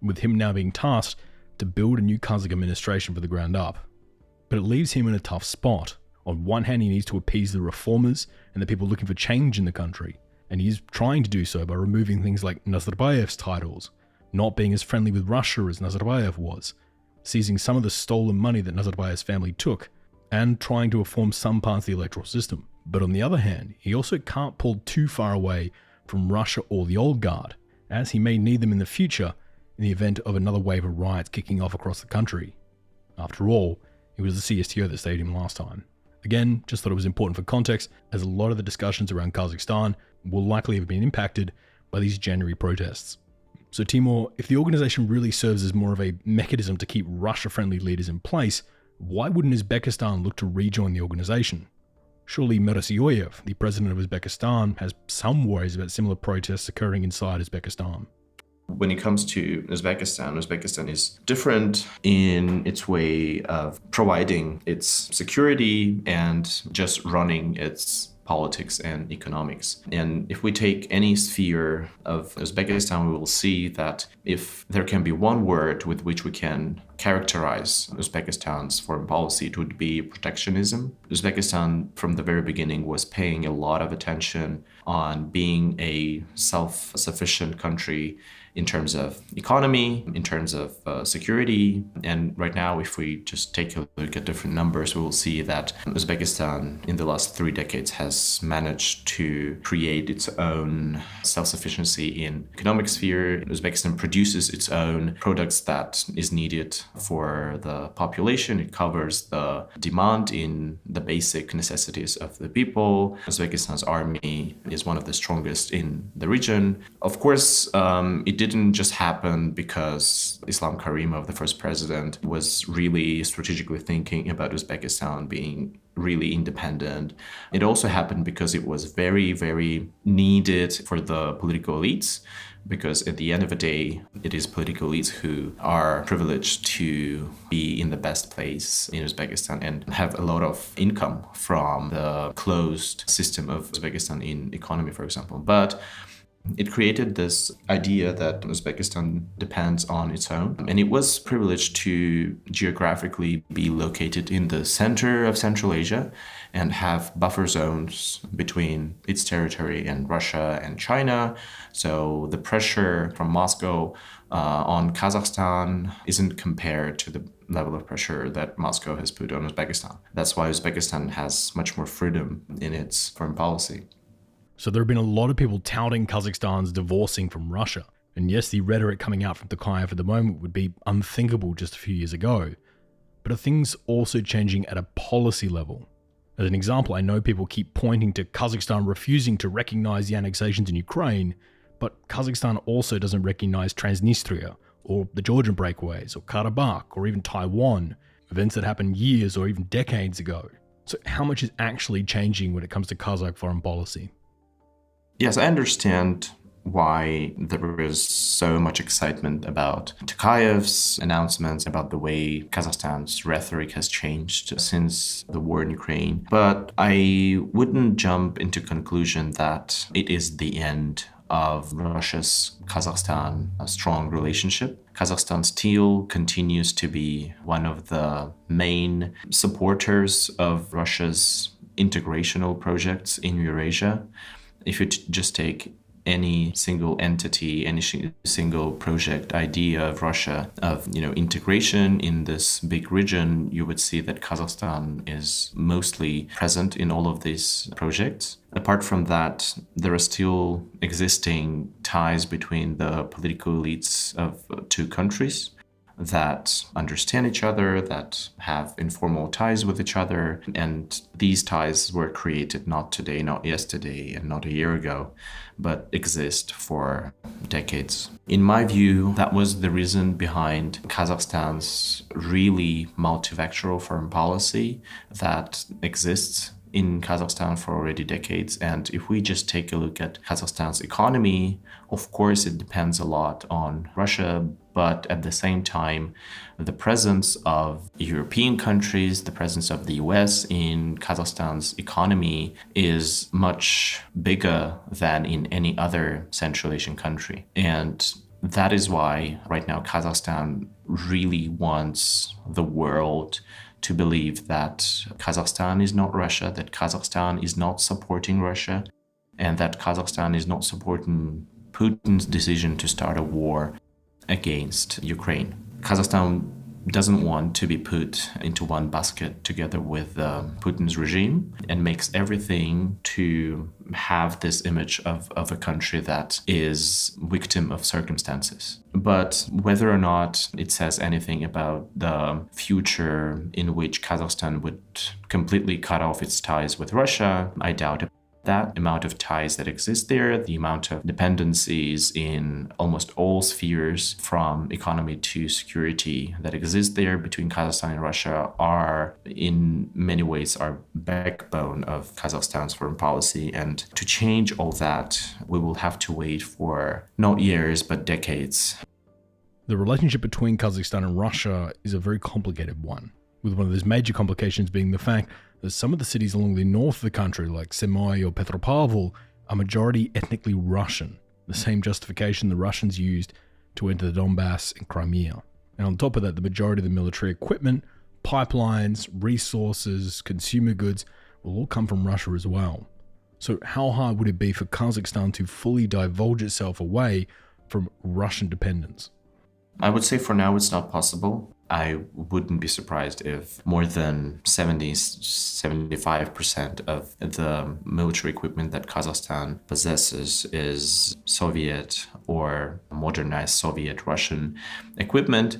with him now being tasked to build a new Kazakh administration from the ground up. But it leaves him in a tough spot. On one hand, he needs to appease the reformers and the people looking for change in the country, and he's trying to do so by removing things like Nazarbayev's titles, not being as friendly with Russia as Nazarbayev was, seizing some of the stolen money that Nazarbayev's family took, and trying to reform some parts of the electoral system. But on the other hand, he also can't pull too far away from Russia or the old guard, as he may need them in the future in the event of another wave of riots kicking off across the country. After all, It was the CSTo that stayed him last time. Again, just thought it was important for context, as a lot of the discussions around Kazakhstan will likely have been impacted by these January protests. So Temur, if the organization really serves as more of a mechanism to keep Russia-friendly leaders in place, why wouldn't Uzbekistan look to rejoin the organization? Surely Mirziyoyev, the president of Uzbekistan, has some worries about similar protests occurring inside Uzbekistan. When it comes to Uzbekistan, Uzbekistan is different in its way of providing its security and just running its politics and economics. And if we take any sphere of Uzbekistan, we will see that if there can be one word with which we can characterize Uzbekistan's foreign policy, it would be protectionism. Uzbekistan, from the very beginning, was paying a lot of attention on being a self-sufficient country in terms of economy, in terms of security. And right now, if we just take a look at different numbers, we will see that Uzbekistan in the last 3 decades has managed to create its own self-sufficiency in economic sphere. Uzbekistan produces its own products that is needed for the population. It covers the demand in the basic necessities of the people. Uzbekistan's army is one of the strongest in the region. Of course, it didn't just happen because Islam Karimov, the first president, was really strategically thinking about Uzbekistan being really independent. It also happened because it was very, very needed for the political elites, because at the end of the day, it is political elites who are privileged to be in the best place in Uzbekistan and have a lot of income from the closed system of Uzbekistan in economy, for example. But it created this idea that Uzbekistan depends on its own, and it was privileged to geographically be located in the center of Central Asia and have buffer zones between its territory and Russia and China. So the pressure from Moscow on Kazakhstan isn't compared to the level of pressure that Moscow has put on Uzbekistan. That's why Uzbekistan has much more freedom in its foreign policy. So there have been a lot of people touting Kazakhstan's divorcing from Russia. And yes, the rhetoric coming out from Tokayev at the moment would be unthinkable just a few years ago. But are things also changing at a policy level? As an example, I know people keep pointing to Kazakhstan refusing to recognize the annexations in Ukraine, but Kazakhstan also doesn't recognize Transnistria, or the Georgian breakaways, or Karabakh, or even Taiwan, events that happened years or even decades ago. So how much is actually changing when it comes to Kazakh foreign policy? Yes, I understand why there is so much excitement about Tokayev's announcements, about the way Kazakhstan's rhetoric has changed since the war in Ukraine. But I wouldn't jump into conclusion that it is the end of Russia's Kazakhstan strong relationship. Kazakhstan still continues to be one of the main supporters of Russia's integrational projects in Eurasia. If you just take any single entity, any single project idea of Russia, of integration in this big region, you would see that Kazakhstan is mostly present in all of these projects. Apart from that, there are still existing ties between the political elites of two countries that understand each other, that have informal ties with each other. And these ties were created not today, not yesterday, and not a year ago, but exist for decades. In my view, that was the reason behind Kazakhstan's really multivectoral foreign policy that exists in Kazakhstan for already decades. And if we just take a look at Kazakhstan's economy, of course, it depends a lot on Russia, but at the same time, the presence of European countries, the presence of the US in Kazakhstan's economy is much bigger than in any other Central Asian country. And that is why right now Kazakhstan really wants the world to believe that Kazakhstan is not Russia, that Kazakhstan is not supporting Russia, and that Kazakhstan is not supporting Putin's decision to start a war against Ukraine. Kazakhstan doesn't want to be put into one basket together with Putin's regime, and makes everything to have this image of a country that is victim of circumstances. But whether or not it says anything about the future in which Kazakhstan would completely cut off its ties with Russia, I doubt it. That amount of ties that exist there, the amount of dependencies in almost all spheres from economy to security that exist there between Kazakhstan and Russia are in many ways our backbone of Kazakhstan's foreign policy. And to change all that, we will have to wait for not years, but decades. The relationship between Kazakhstan and Russia is a very complicated one, with one of those major complications being the fact that some of the cities along the north of the country, like Semai or Petropavl, are majority ethnically Russian, the same justification the Russians used to enter the Donbass and Crimea. And on top of that, the majority of the military equipment, pipelines, resources, consumer goods will all come from Russia as well. So how hard would it be for Kazakhstan to fully divulge itself away from Russian dependence? I would say for now it's not possible. I wouldn't be surprised if more than 75% of the military equipment that Kazakhstan possesses is Soviet or modernized Soviet Russian equipment.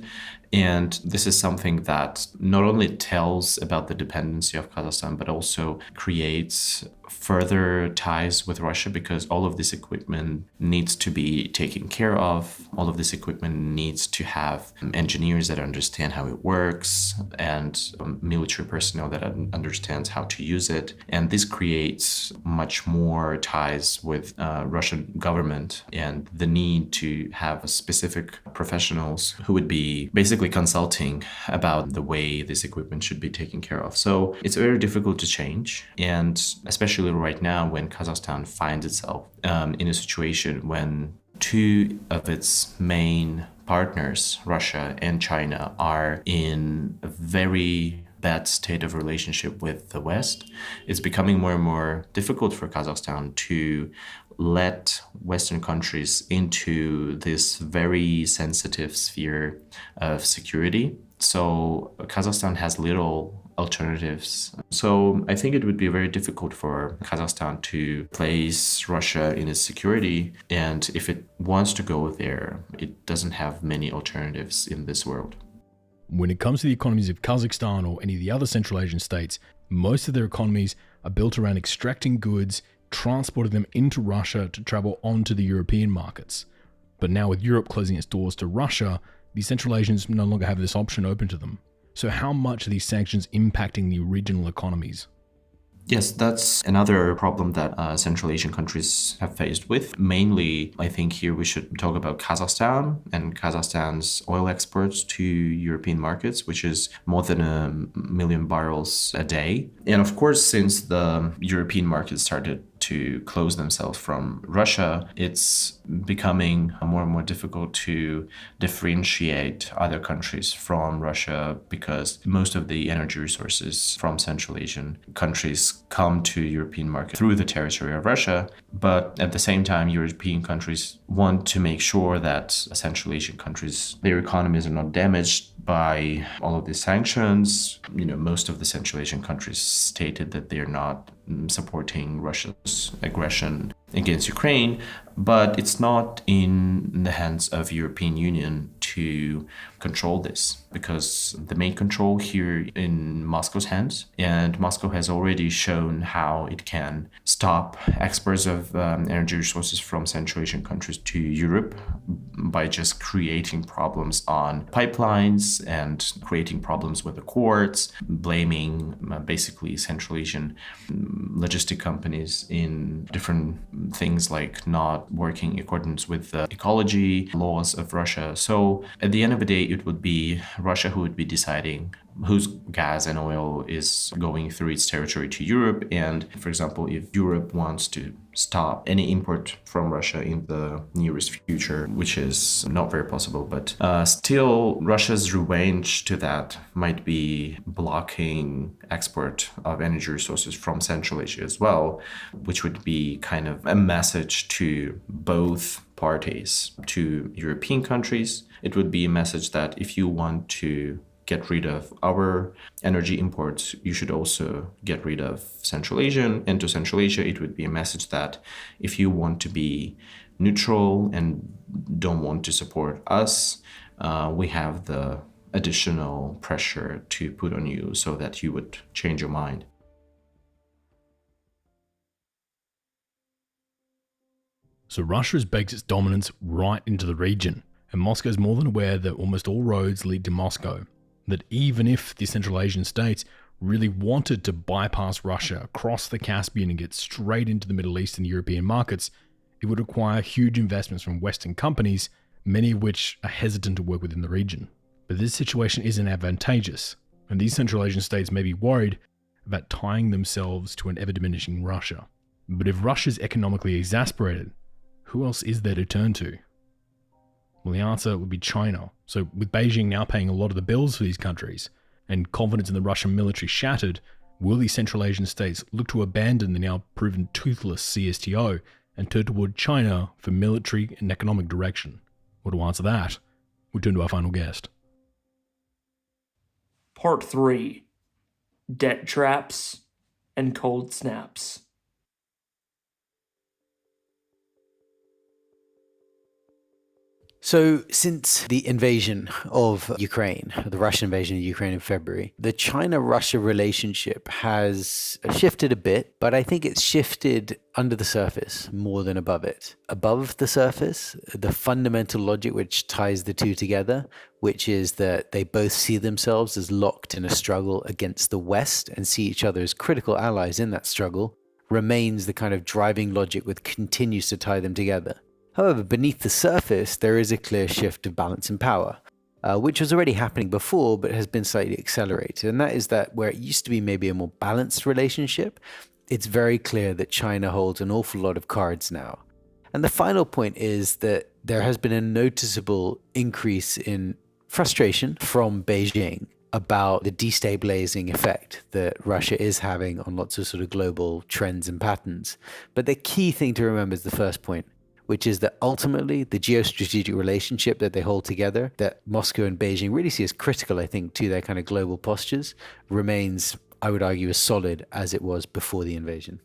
And this is something that not only tells about the dependency of Kazakhstan, but also creates further ties with Russia, because all of this equipment needs to be taken care of. All of this equipment needs to have engineers that understand how it works and military personnel that understands how to use it. And this creates much more ties with Russian government and the need to have specific professionals who would be basically consulting about the way this equipment should be taken care of. So it's very difficult to change. And especially right now when Kazakhstan finds itself in a situation when two of its main partners, Russia and China, are in a very bad state of relationship with the West, it's becoming more and more difficult for Kazakhstan to let Western countries into this very sensitive sphere of security. So Kazakhstan has little alternatives. So I think it would be very difficult for Kazakhstan to place Russia in its security. And if it wants to go there, it doesn't have many alternatives in this world. When it comes to the economies of Kazakhstan or any of the other Central Asian states, most of their economies are built around extracting goods, transporting them into Russia to travel on to the European markets. But now with Europe closing its doors to Russia, the Central Asians no longer have this option open to them. So how much are these sanctions impacting the regional economies? Yes, that's another problem that Central Asian countries have faced with. Mainly, I think here we should talk about Kazakhstan and Kazakhstan's oil exports to European markets, which is more than 1 million barrels a day. And of course, since the European market started to close themselves from Russia, it's becoming more and more difficult to differentiate other countries from Russia, because most of the energy resources from Central Asian countries come to European market through the territory of Russia. But at the same time, European countries want to make sure that Central Asian countries, their economies are not damaged by all of these sanctions. Most of the Central Asian countries stated that they're not supporting Russia's aggression against Ukraine, but it's not in the hands of European Union to control this, because the main control here in Moscow's hands, and Moscow has already shown how it can stop exports of energy resources from Central Asian countries to Europe by just creating problems on pipelines and creating problems with the courts, blaming basically Central Asian logistic companies in different things like not working in accordance with the ecology laws of Russia. So at the end of the day, it would be Russia who would be deciding whose gas and oil is going through its territory to Europe. And for example, if Europe wants to stop any import from Russia in the nearest future, which is not very possible, but still Russia's revenge to that might be blocking export of energy resources from Central Asia as well, which would be kind of a message to both parties, to European countries. It would be a message that if you want to get rid of our energy imports, you should also get rid of Central Asia. And to Central Asia, it would be a message that if you want to be neutral and don't want to support us, we have the additional pressure to put on you so that you would change your mind. So Russia has baked its dominance right into the region, and Moscow is more than aware that almost all roads lead to Moscow. That even if the Central Asian states really wanted to bypass Russia across the Caspian and get straight into the Middle East and European markets, it would require huge investments from Western companies, many of which are hesitant to work within the region. But this situation isn't advantageous, and these Central Asian states may be worried about tying themselves to an ever-diminishing Russia. But if Russia's economically exasperated, who else is there to turn to? Well, the answer would be China. So with Beijing now paying a lot of the bills for these countries, and confidence in the Russian military shattered, will these Central Asian states look to abandon the now proven toothless CSTo and turn toward China for military and economic direction? Well, to answer that, we turn to our final guest. Part 3: Debt Traps and Cold Snaps. So since the invasion of Ukraine, the Russian invasion of Ukraine in February, the China-Russia relationship has shifted a bit, but I think it's shifted under the surface more than above it. Above the surface, the fundamental logic which ties the two together, which is that they both see themselves as locked in a struggle against the West and see each other as critical allies in that struggle, remains the kind of driving logic which continues to tie them together. However, beneath the surface, there is a clear shift of balance in power, which was already happening before, but has been slightly accelerated. And that is that where it used to be maybe a more balanced relationship, it's very clear that China holds an awful lot of cards now. And the final point is that there has been a noticeable increase in frustration from Beijing about the destabilizing effect that Russia is having on lots of sort of global trends and patterns. But the key thing to remember is the first point, which is that ultimately the geostrategic relationship that they hold together, that Moscow and Beijing really see as critical, I think, to their kind of global postures, remains, I would argue, as solid as it was before the invasion.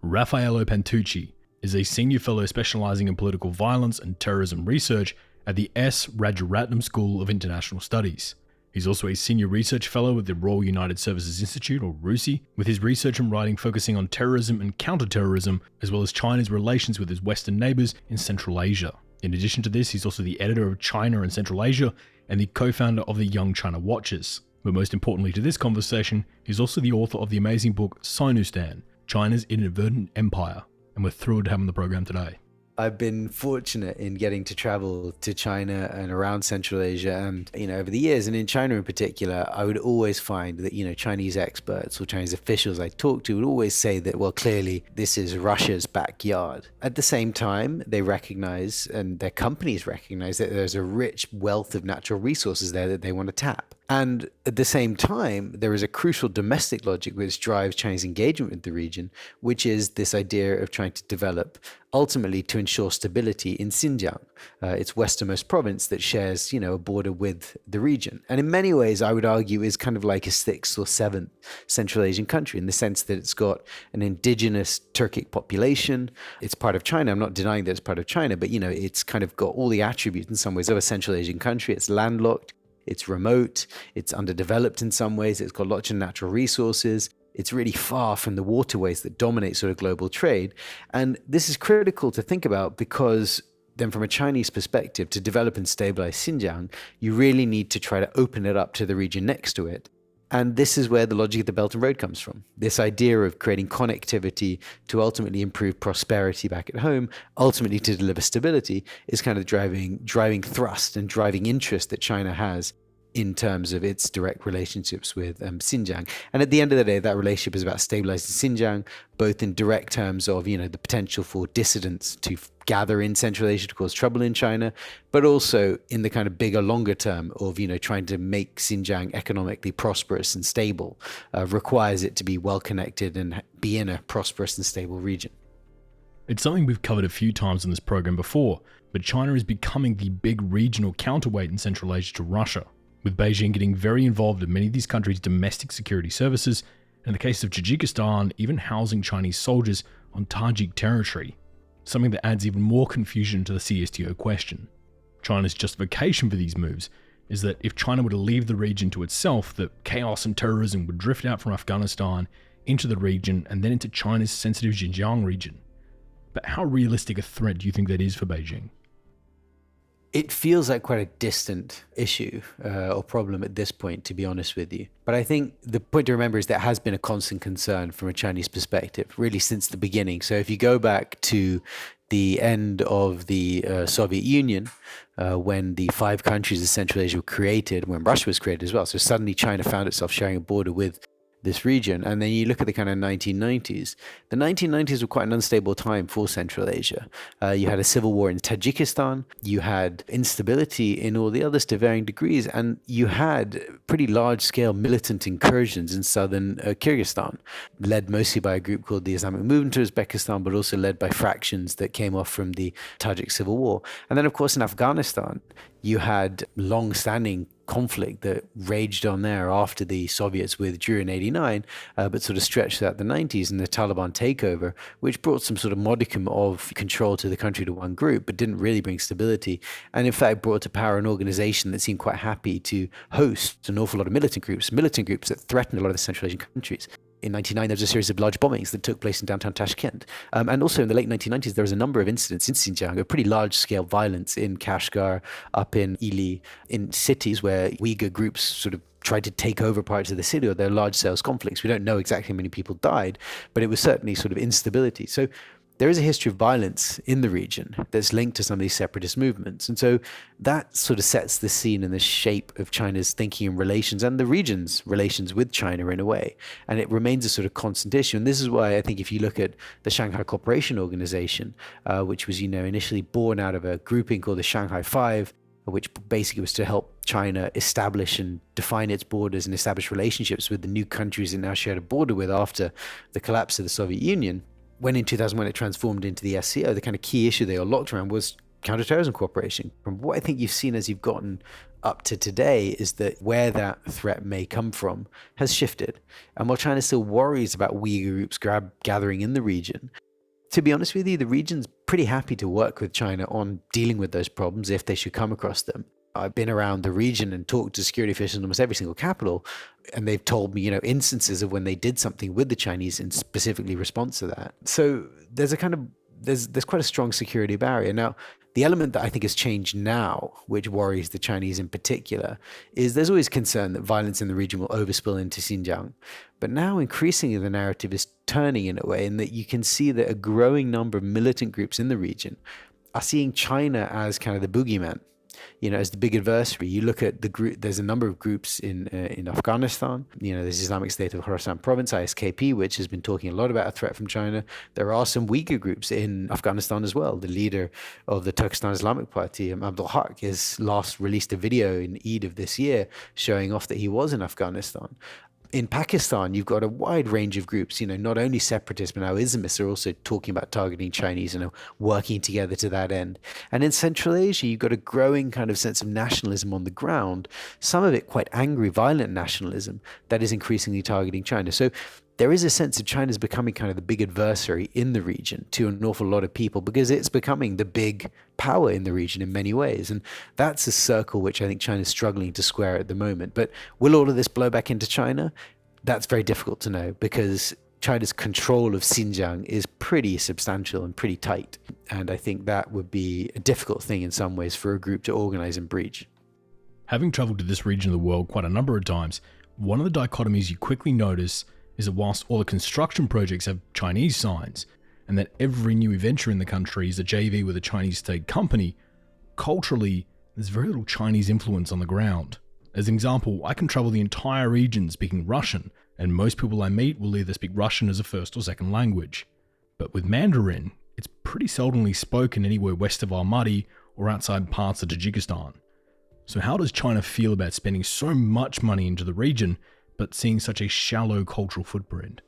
Raffaello Pantucci is a senior fellow specializing in political violence and terrorism research at the S. Rajaratnam School of International Studies. He's also a senior research fellow at the Royal United Services Institute, or RUSI, with his research and writing focusing on terrorism and counterterrorism, as well as China's relations with its Western neighbors in Central Asia. In addition to this, he's also the editor of China and Central Asia and the co-founder of the Young China Watches. But most importantly to this conversation, he's also the author of the amazing book Sinustan, China's Inadvertent Empire, and we're thrilled to have him on the program today. I've been fortunate in getting to travel to China and around Central Asia and, over the years, and in China in particular, I would always find that, Chinese experts or Chinese officials I talked to would always say that, well, clearly this is Russia's backyard. At the same time, they recognize, and their companies recognize, that there's a rich wealth of natural resources there that they want to tap. And at the same time, there is a crucial domestic logic which drives Chinese engagement with the region, which is this idea of trying to develop, ultimately to ensure stability in Xinjiang, its westernmost province that shares, a border with the region. And in many ways, I would argue, is kind of like a sixth or seventh Central Asian country in the sense that it's got an indigenous Turkic population. It's part of China. I'm not denying that it's part of China, but, it's kind of got all the attributes in some ways of a Central Asian country. It's landlocked. It's remote, it's underdeveloped in some ways, it's got lots of natural resources, it's really far from the waterways that dominate sort of global trade. And this is critical to think about because then from a Chinese perspective, to develop and stabilize Xinjiang, you really need to try to open it up to the region next to it. And this is where the logic of the Belt and Road comes from. This idea of creating connectivity to ultimately improve prosperity back at home, ultimately to deliver stability, is kind of driving thrust and driving interest that China has in terms of its direct relationships with Xinjiang. And at the end of the day, that relationship is about stabilizing Xinjiang, both in direct terms of, the potential for dissidents to gather in Central Asia to cause trouble in China, but also in the kind of bigger, longer term of, trying to make Xinjiang economically prosperous and stable, requires it to be well connected and be in a prosperous and stable region. It's something we've covered a few times in this program before, but China is becoming the big regional counterweight in Central Asia to Russia. with Beijing getting very involved in many of these countries' domestic security services, and in the case of Tajikistan, even housing Chinese soldiers on Tajik territory, something that adds even more confusion to the CSTo question. China's justification for these moves is that if China were to leave the region to itself, that chaos and terrorism would drift out from Afghanistan into the region and then into China's sensitive Xinjiang region. But how realistic a threat do you think that is for Beijing? It feels like quite a distant issue or problem at this point, to be honest with you. But I think the point to remember is that has been a constant concern from a Chinese perspective, really since the beginning. So if you go back to the end of the Soviet Union, when the 5 countries of Central Asia were created, when Russia was created as well. So suddenly China found itself sharing a border with this region. And then you look at the kind of 1990s. The 1990s were quite an unstable time for Central Asia. You had a civil war in Tajikistan. You had instability in all the others to varying degrees. And you had pretty large-scale militant incursions in southern Kyrgyzstan, led mostly by a group called the Islamic Movement of Uzbekistan, but also led by fractions that came off from the Tajik civil war. And then, of course, in Afghanistan, you had long-standing conflict that raged on there after the Soviets withdrew in 89, but sort of stretched throughout the 90s and the Taliban takeover, which brought some sort of modicum of control to the country to one group, but didn't really bring stability. And in fact, brought to power an organization that seemed quite happy to host an awful lot of militant groups that threatened a lot of the Central Asian countries. In 1999, there was a series of large bombings that took place in downtown Tashkent. And also in the late 1990s, there was a number of incidents in Xinjiang, a pretty large-scale violence in Kashgar, up in Ili, in cities where Uyghur groups sort of tried to take over parts of the city, or there were large-scale conflicts. We don't know exactly how many people died, but it was certainly sort of instability. So there is a history of violence in the region that's linked to some of these separatist movements. And so that sort of sets the scene and the shape of China's thinking and relations, and the region's relations with China in a way. And it remains a sort of constant issue. And this is why I think if you look at the Shanghai Cooperation organization, which was, initially born out of a grouping called the Shanghai Five, which basically was to help China establish and define its borders and establish relationships with the new countries it now shared a border with after the collapse of the Soviet Union. When in 2001 it transformed into the SCO, the kind of key issue they all locked around was counterterrorism cooperation. From what I think you've seen as you've gotten up to today is that where that threat may come from has shifted. And while China still worries about Uyghur groups gathering in the region, to be honest with you, the region's pretty happy to work with China on dealing with those problems if they should come across them. I've been around the region and talked to security officials in almost every single capital, and they've told me, instances of when they did something with the Chinese in specifically response to that. So there's there's quite a strong security barrier. Now, the element that I think has changed now, which worries the Chinese in particular, is there's always concern that violence in the region will overspill into Xinjiang. But now increasingly the narrative is turning in a way in that you can see that a growing number of militant groups in the region are seeing China as kind of the boogeyman, as the big adversary. You look at the group, there's a number of groups in Afghanistan. There's Islamic State of Khorasan Province, ISKP, which has been talking a lot about a threat from China. There are some Uyghur groups in Afghanistan as well. The leader of the Turkestan Islamic Party, Abdul Haq, has last released a video in Eid of this year showing off that he was in Afghanistan. In Pakistan, you've got a wide range of groups, not only separatists, but now Islamists are also talking about targeting Chinese and working together to that end. And in Central Asia, you've got a growing kind of sense of nationalism on the ground, some of it quite angry, violent nationalism that is increasingly targeting China. So there is a sense of China's becoming kind of the big adversary in the region to an awful lot of people because it's becoming the big power in the region in many ways. And that's a circle which I think China's struggling to square at the moment. But will all of this blow back into China? That's very difficult to know because China's control of Xinjiang is pretty substantial and pretty tight. And I think that would be a difficult thing in some ways for a group to organize and breach. Having traveled to this region of the world quite a number of times, one of the dichotomies you quickly notice is that whilst all the construction projects have Chinese signs, and that every new venture in the country is a JV with a Chinese state company, culturally, there's very little Chinese influence on the ground. As an example, I can travel the entire region speaking Russian, and most people I meet will either speak Russian as a first or second language. But with Mandarin, it's pretty seldomly spoken anywhere west of Almaty or outside parts of Tajikistan. So how does China feel about spending so much money into the region, but seeing such a shallow cultural footprint?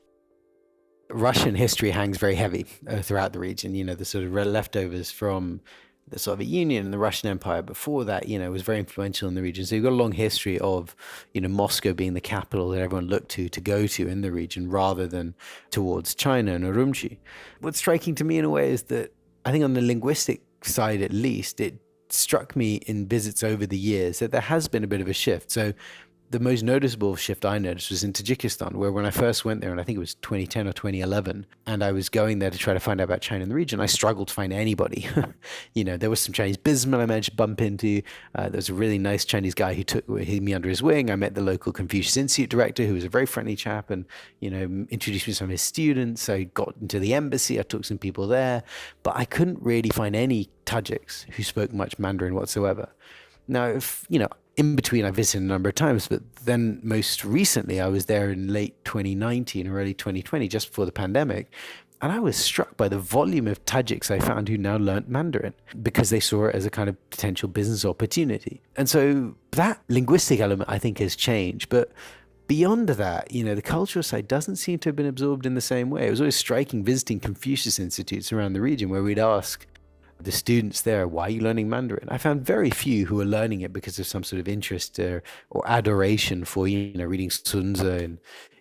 Russian history hangs very heavy throughout the region. The sort of leftovers from the Soviet Union and the Russian Empire before that, was very influential in the region. So you've got a long history of, Moscow being the capital that everyone looked to go to in the region rather than towards China and Urumqi. What's striking to me in a way is that I think on the linguistic side, at least, it struck me in visits over the years that there has been a bit of a shift. So the most noticeable shift I noticed was in Tajikistan, where when I first went there, and I think it was 2010 or 2011, and I was going there to try to find out about China in the region, I struggled to find anybody. There was some Chinese businessmen I managed to bump into. There was a really nice Chinese guy who took me under his wing. I met the local Confucius Institute director, who was a very friendly chap, and, introduced me to some of his students. I got into the embassy. I took some people there, but I couldn't really find any Tajiks who spoke much Mandarin whatsoever. Now, in between, I visited a number of times, but then most recently, I was there in late 2019 or early 2020, just before the pandemic. And I was struck by the volume of Tajiks I found who now learnt Mandarin because they saw it as a kind of potential business opportunity. And so that linguistic element, I think, has changed. But beyond that, the cultural side doesn't seem to have been absorbed in the same way. It was always striking visiting Confucius institutes around the region where we'd ask the students there, why are you learning Mandarin? I found very few who were learning it because of some sort of interest or adoration for, reading Sun Tzu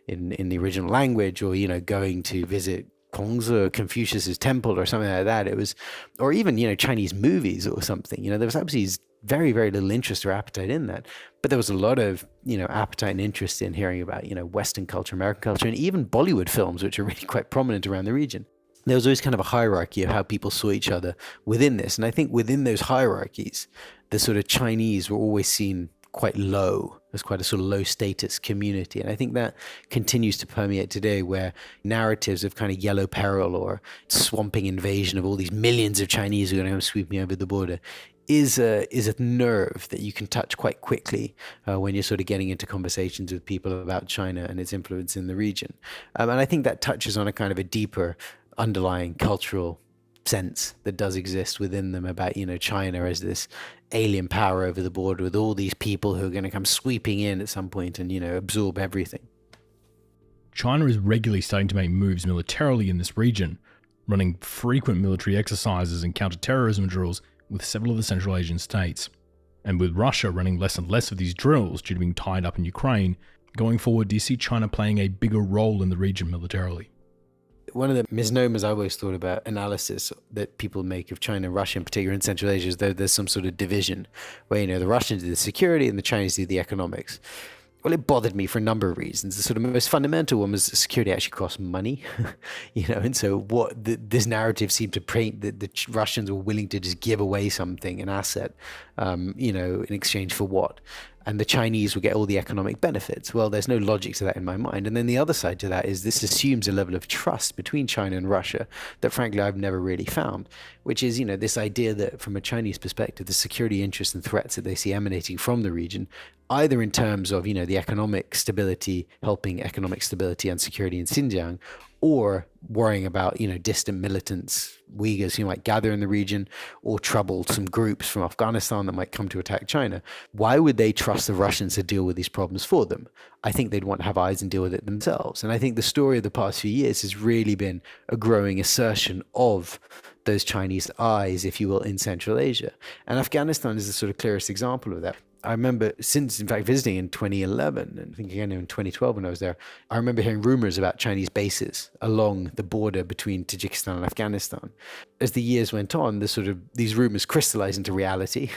in the original language, or, going to visit Kongzi, Confucius's temple or something like that. It was, or even, Chinese movies or something. There was absolutely very, very little interest or appetite in that. But there was a lot of, appetite and interest in hearing about, Western culture, American culture, and even Bollywood films, which are really quite prominent around the region. There was always kind of a hierarchy of how people saw each other within this. And I think within those hierarchies, the sort of Chinese were always seen quite low, as quite a sort of low status community. And I think that continues to permeate today, where narratives of kind of yellow peril or swamping invasion of all these millions of Chinese who are going to come sweeping over the border is a nerve that you can touch quite quickly when you're sort of getting into conversations with people about China and its influence in the region. And I think that touches on a kind of a deeper underlying cultural sense that does exist within them about, China as this alien power over the border with all these people who are going to come sweeping in at some point and, absorb everything. China is regularly starting to make moves militarily in this region, running frequent military exercises and counter-terrorism drills with several of the Central Asian states. And with Russia running less and less of these drills due to being tied up in Ukraine, going forward, do you see China playing a bigger role in the region militarily? One of the misnomers I've always thought about analysis that people make of China and Russia in particular in Central Asia is that there's some sort of division where, the Russians do the security and the Chinese do the economics. Well, it bothered me for a number of reasons. The sort of most fundamental one was security actually costs money, and so what this narrative seemed to paint that the Russians were willing to just give away something, an asset, in exchange for what? And the Chinese would get all the economic benefits. Well, there's no logic to that in my mind. And then the other side to that is this assumes a level of trust between China and Russia that, frankly, I've never really found, which is, this idea that from a Chinese perspective, the security interests and threats that they see emanating from the region, either in terms of, the economic stability, helping economic stability and security in Xinjiang, or worrying about, distant militants, Uyghurs who might gather in the region, or troublesome groups from Afghanistan that might come to attack China. Why would they trust the Russians to deal with these problems for them? I think they'd want to have eyes and deal with it themselves. And I think the story of the past few years has really been a growing assertion of those Chinese eyes, if you will, in Central Asia. And Afghanistan is the sort of clearest example of that. I remember since, in fact, visiting in 2011 and I think again in 2012 when I was there, I remember hearing rumors about Chinese bases along the border between Tajikistan and Afghanistan. As the years went on, these rumors crystallized into reality,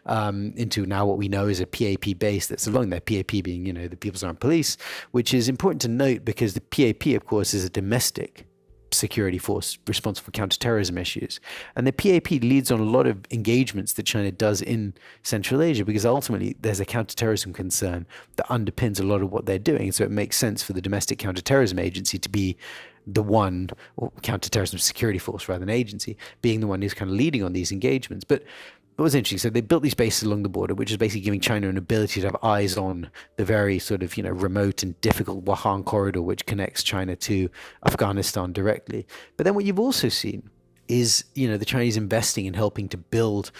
into now what we know is a PAP base that's along there, PAP being, the People's Armed Police, which is important to note because the PAP, of course, is a domestic security force responsible for counterterrorism issues. And the PAP leads on a lot of engagements that China does in Central Asia because ultimately there's a counterterrorism concern that underpins a lot of what they're doing. So it makes sense for the domestic counterterrorism agency to be the one, or counterterrorism security force rather than agency, being the one who's kind of leading on these engagements. But it was interesting. So they built these bases along the border, which is basically giving China an ability to have eyes on the very sort of, remote and difficult Wuhan corridor, which connects China to Afghanistan directly. But then what you've also seen is, the Chinese investing in helping to build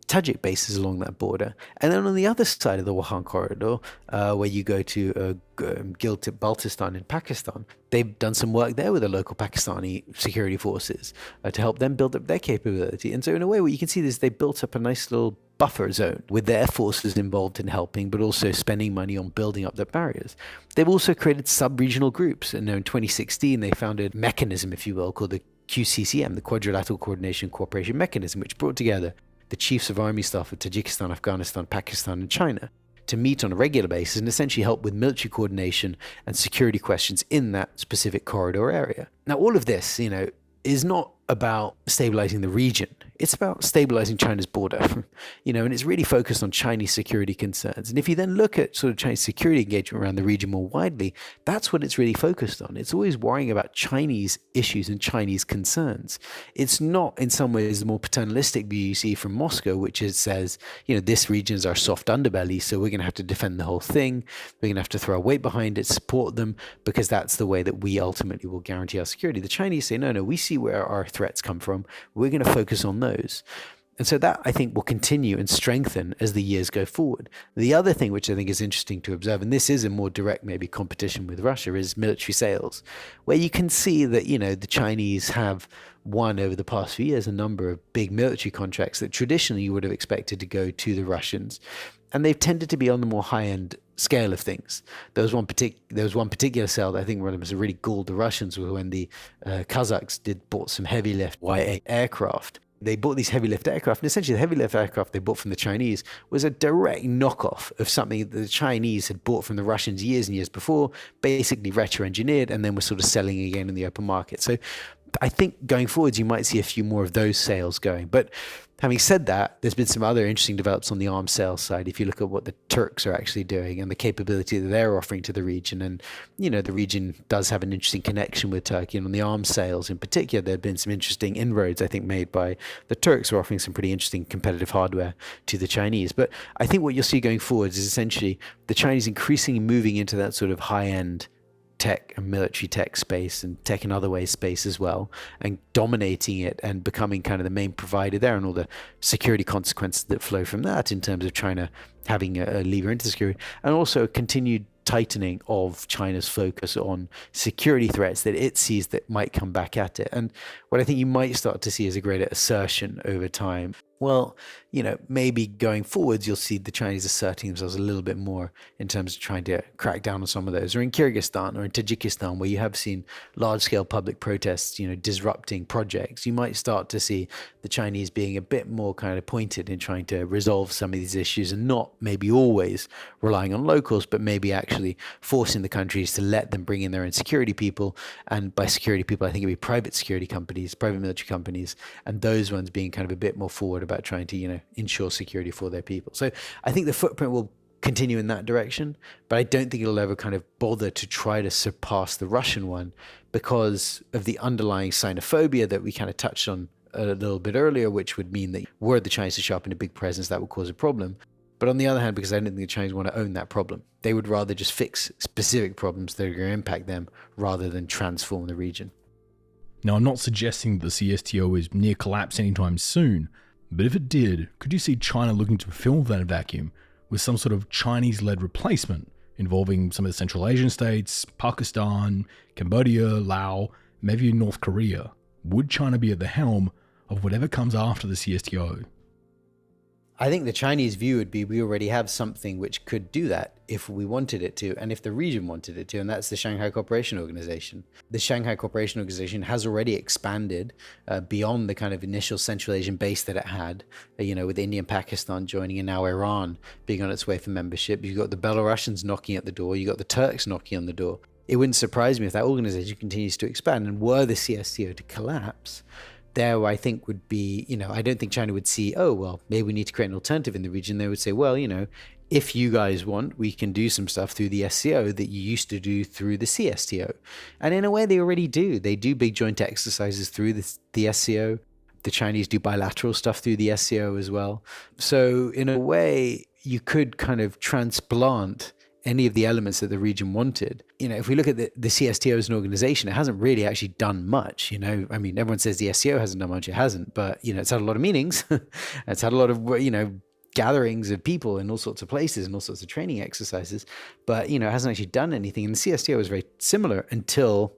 Tajik bases along that border. And then on the other side of the Wakhan corridor, where you go to Gilgit-Baltistan in Pakistan, they've done some work there with the local Pakistani security forces to help them build up their capability. And so in a way, what you can see is they built up a nice little buffer zone with their forces involved in helping, but also spending money on building up their barriers. They've also created sub-regional groups. And in 2016, they founded a mechanism, if you will, called the QCCM, the Quadrilateral Coordination Cooperation Mechanism, which brought together the chiefs of army staff of Tajikistan, Afghanistan, Pakistan, and China to meet on a regular basis and essentially help with military coordination and security questions in that specific corridor area. Now, all of this, is not about stabilizing the region. It's about stabilizing China's border, and it's really focused on Chinese security concerns. And if you then look at sort of Chinese security engagement around the region more widely, that's what it's really focused on. It's always worrying about Chinese issues and Chinese concerns. It's not in some ways the more paternalistic view you see from Moscow, which says, this region is our soft underbelly, so we're going to have to defend the whole thing. We're going to have to throw our weight behind it, support them, because that's the way that we ultimately will guarantee our security. The Chinese say, no, we see where our threats come from. We're going to focus on those. And so that, I think, will continue and strengthen as the years go forward. The other thing which I think is interesting to observe, and this is a more direct maybe competition with Russia, is military sales, where you can see that, the Chinese have won over the past few years a number of big military contracts that traditionally you would have expected to go to the Russians. And they've tended to be on the more high-end scale of things. There was one particular sale that I think really galled the Russians when the Kazakhs bought some heavy lift YA aircraft. They bought these heavy lift aircraft, and essentially the heavy lift aircraft they bought from the Chinese was a direct knockoff of something that the Chinese had bought from the Russians years and years before, basically retro-engineered, and then were sort of selling again in the open market. So I think going forwards, you might see a few more of those sales going. But having said that, there's been some other interesting developments on the arms sales side. If you look at what the Turks are actually doing and the capability that they're offering to the region, and the region does have an interesting connection with Turkey. And on the arms sales in particular, there have been some interesting inroads, I think, made by the Turks, who are offering some pretty interesting competitive hardware to the Chinese. But I think what you'll see going forwards is essentially the Chinese increasingly moving into that sort of high-end tech and military tech space, and tech in other ways space as well, and dominating it and becoming kind of the main provider there, and all the security consequences that flow from that in terms of China having a lever into security, and also a continued tightening of China's focus on security threats that it sees that might come back at it. And what I think you might start to see is a greater assertion over time. Well, maybe going forwards, you'll see the Chinese asserting themselves a little bit more in terms of trying to crack down on some of those. Or in Kyrgyzstan or in Tajikistan, where you have seen large-scale public protests, disrupting projects, you might start to see the Chinese being a bit more kind of pointed in trying to resolve some of these issues, and not maybe always relying on locals, but maybe actually forcing the countries to let them bring in their own security people. And by security people, I think it'd be private security companies, private military companies, and those ones being kind of a bit more forward about trying to, ensure security for their people. So I think the footprint will continue in that direction, but I don't think it'll ever kind of bother to try to surpass the Russian one because of the underlying xenophobia that we kind of touched on a little bit earlier, which would mean that were the Chinese to sharpen a big presence, that would cause a problem. But on the other hand, because I don't think the Chinese want to own that problem, they would rather just fix specific problems that are going to impact them rather than transform the region. Now, I'm not suggesting that the CSTO is near collapse anytime soon, but if it did, could you see China looking to fill that vacuum with some sort of Chinese-led replacement involving some of the Central Asian states, Pakistan, Cambodia, Laos, maybe North Korea? Would China be at the helm of whatever comes after the CSTO? I think the Chinese view would be we already have something which could do that if we wanted it to, and if the region wanted it to, and that's the Shanghai Cooperation Organization. The Shanghai Cooperation Organization has already expanded beyond the kind of initial Central Asian base that it had, with India and Pakistan joining, and now Iran being on its way for membership. You've got the Belarusians knocking at the door, you've got the Turks knocking on the door. It wouldn't surprise me if that organization continues to expand, and were the CSTO to collapse, there I think would be, I don't think China would see, oh, well, maybe we need to create an alternative in the region. They would say, well, if you guys want, we can do some stuff through the SCO that you used to do through the CSTO. And in a way, they already do. They do big joint exercises through the SCO. The Chinese do bilateral stuff through the SCO as well. So in a way, you could kind of transplant any of the elements that the region wanted. If we look at the CSTO as an organization, it hasn't really actually done much. Everyone says the SCO hasn't done much. It hasn't, but it's had a lot of meetings. It's had a lot of gatherings of people in all sorts of places and all sorts of training exercises, but it hasn't actually done anything. And the CSTO was very similar until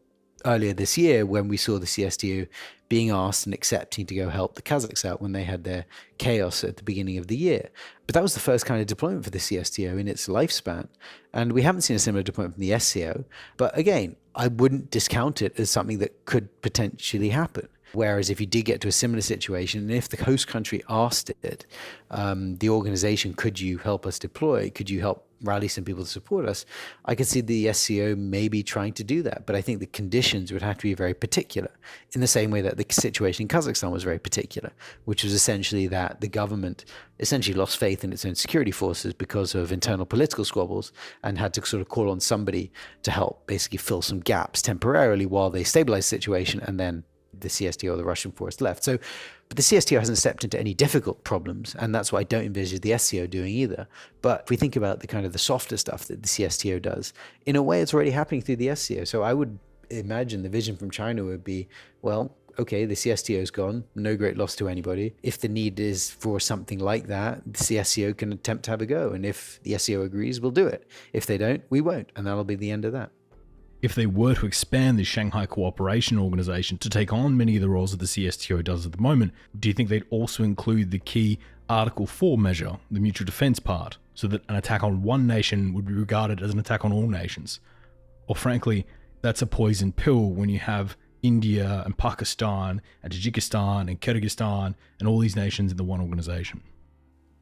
earlier this year, when we saw the CSTO being asked and accepting to go help the Kazakhs out when they had their chaos at the beginning of the year. But that was the first kind of deployment for the CSTO in its lifespan. And we haven't seen a similar deployment from the SCO. But again, I wouldn't discount it as something that could potentially happen. Whereas if you did get to a similar situation, and if the host country asked it, the organization, could you help us deploy? Could you help rally some people to support us? I could see the SCO maybe trying to do that. But I think the conditions would have to be very particular, in the same way that the situation in Kazakhstan was very particular, which was essentially that the government essentially lost faith in its own security forces because of internal political squabbles, and had to sort of call on somebody to help basically fill some gaps temporarily while they stabilized the situation, and then the CSTO or the Russian force left. But the CSTO hasn't stepped into any difficult problems, and that's what I don't envisage the SCO doing either. But if we think about the kind of the softer stuff that the CSTO does, in a way it's already happening through the SCO. So I would imagine the vision from China would be, well, okay, the CSTO's gone, no great loss to anybody. If the need is for something like that, the CSTO can attempt to have a go. And if the SCO agrees, we'll do it. If they don't, we won't. And that'll be the end of that. If they were to expand the Shanghai Cooperation organization to take on many of the roles that the CSTO does at the moment, do you think they'd also include the key Article 4 measure, the mutual defense part, so that an attack on one nation would be regarded as an attack on all nations? Or frankly, that's a poison pill when you have India and Pakistan and Tajikistan and Kyrgyzstan and all these nations in the one organization?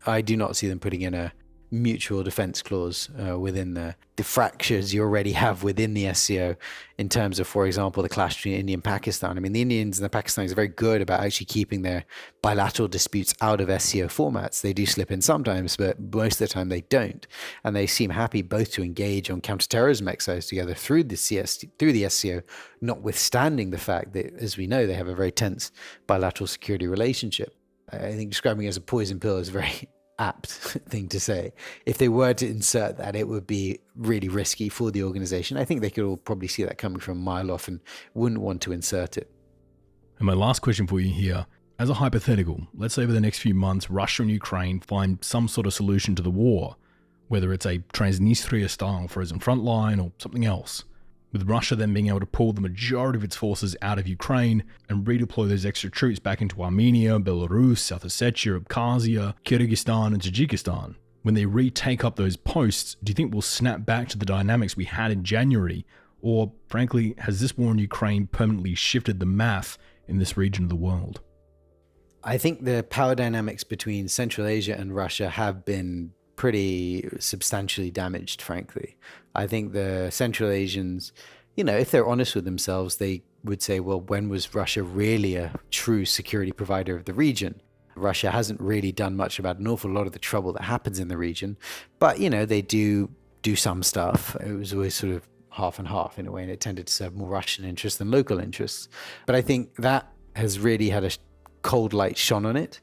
I do not see them putting in a mutual defense clause within the fractures you already have within the SCO in terms of, for example, the clash between India and Pakistan. I mean, the Indians and the Pakistanis are very good about actually keeping their bilateral disputes out of SCO formats. They do slip in sometimes, but most of the time they don't. And they seem happy both to engage on counterterrorism exercises together through the SCO, notwithstanding the fact that, as we know, they have a very tense bilateral security relationship. I think describing it as a poison pill is very apt thing to say. If they were to insert that, it would be really risky for the organization. I think they could all probably see that coming from a mile off and wouldn't want to insert it. And my last question for you here, as a hypothetical, let's say over the next few months, Russia and Ukraine find some sort of solution to the war, whether it's a Transnistria-style frozen front line or something else, with Russia then being able to pull the majority of its forces out of Ukraine and redeploy those extra troops back into Armenia, Belarus, South Ossetia, Abkhazia, Kyrgyzstan, and Tajikistan. When they retake up those posts, do you think we'll snap back to the dynamics we had in January? Or, frankly, has this war in Ukraine permanently shifted the math in this region of the world? I think the power dynamics between Central Asia and Russia have been pretty substantially damaged, frankly. I think the Central Asians, if they're honest with themselves, they would say, well, when was Russia really a true security provider of the region? Russia hasn't really done much about an awful lot of the trouble that happens in the region, but, they do some stuff. It was always sort of half and half in a way, and it tended to serve more Russian interests than local interests. But I think that has really had a cold light shone on it,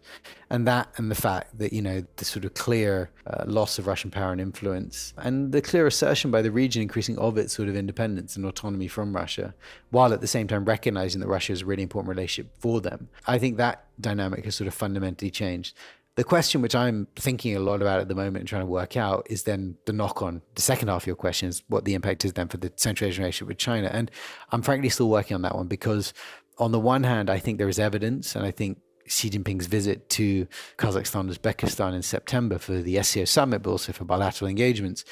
and the fact that the sort of clear loss of Russian power and influence, and the clear assertion by the region increasing of its sort of independence and autonomy from Russia, while at the same time recognizing that Russia is a really important relationship for them. I think that dynamic has sort of fundamentally changed. The question which I'm thinking a lot about at the moment and trying to work out is then the knock-on. The second half of your question is what the impact is then for the Central Asian relationship with China, and I'm frankly still working on that one, because on the one hand, I think there is evidence, and I think Xi Jinping's visit to Kazakhstan and Uzbekistan in September for the SCO summit, but also for bilateral engagements,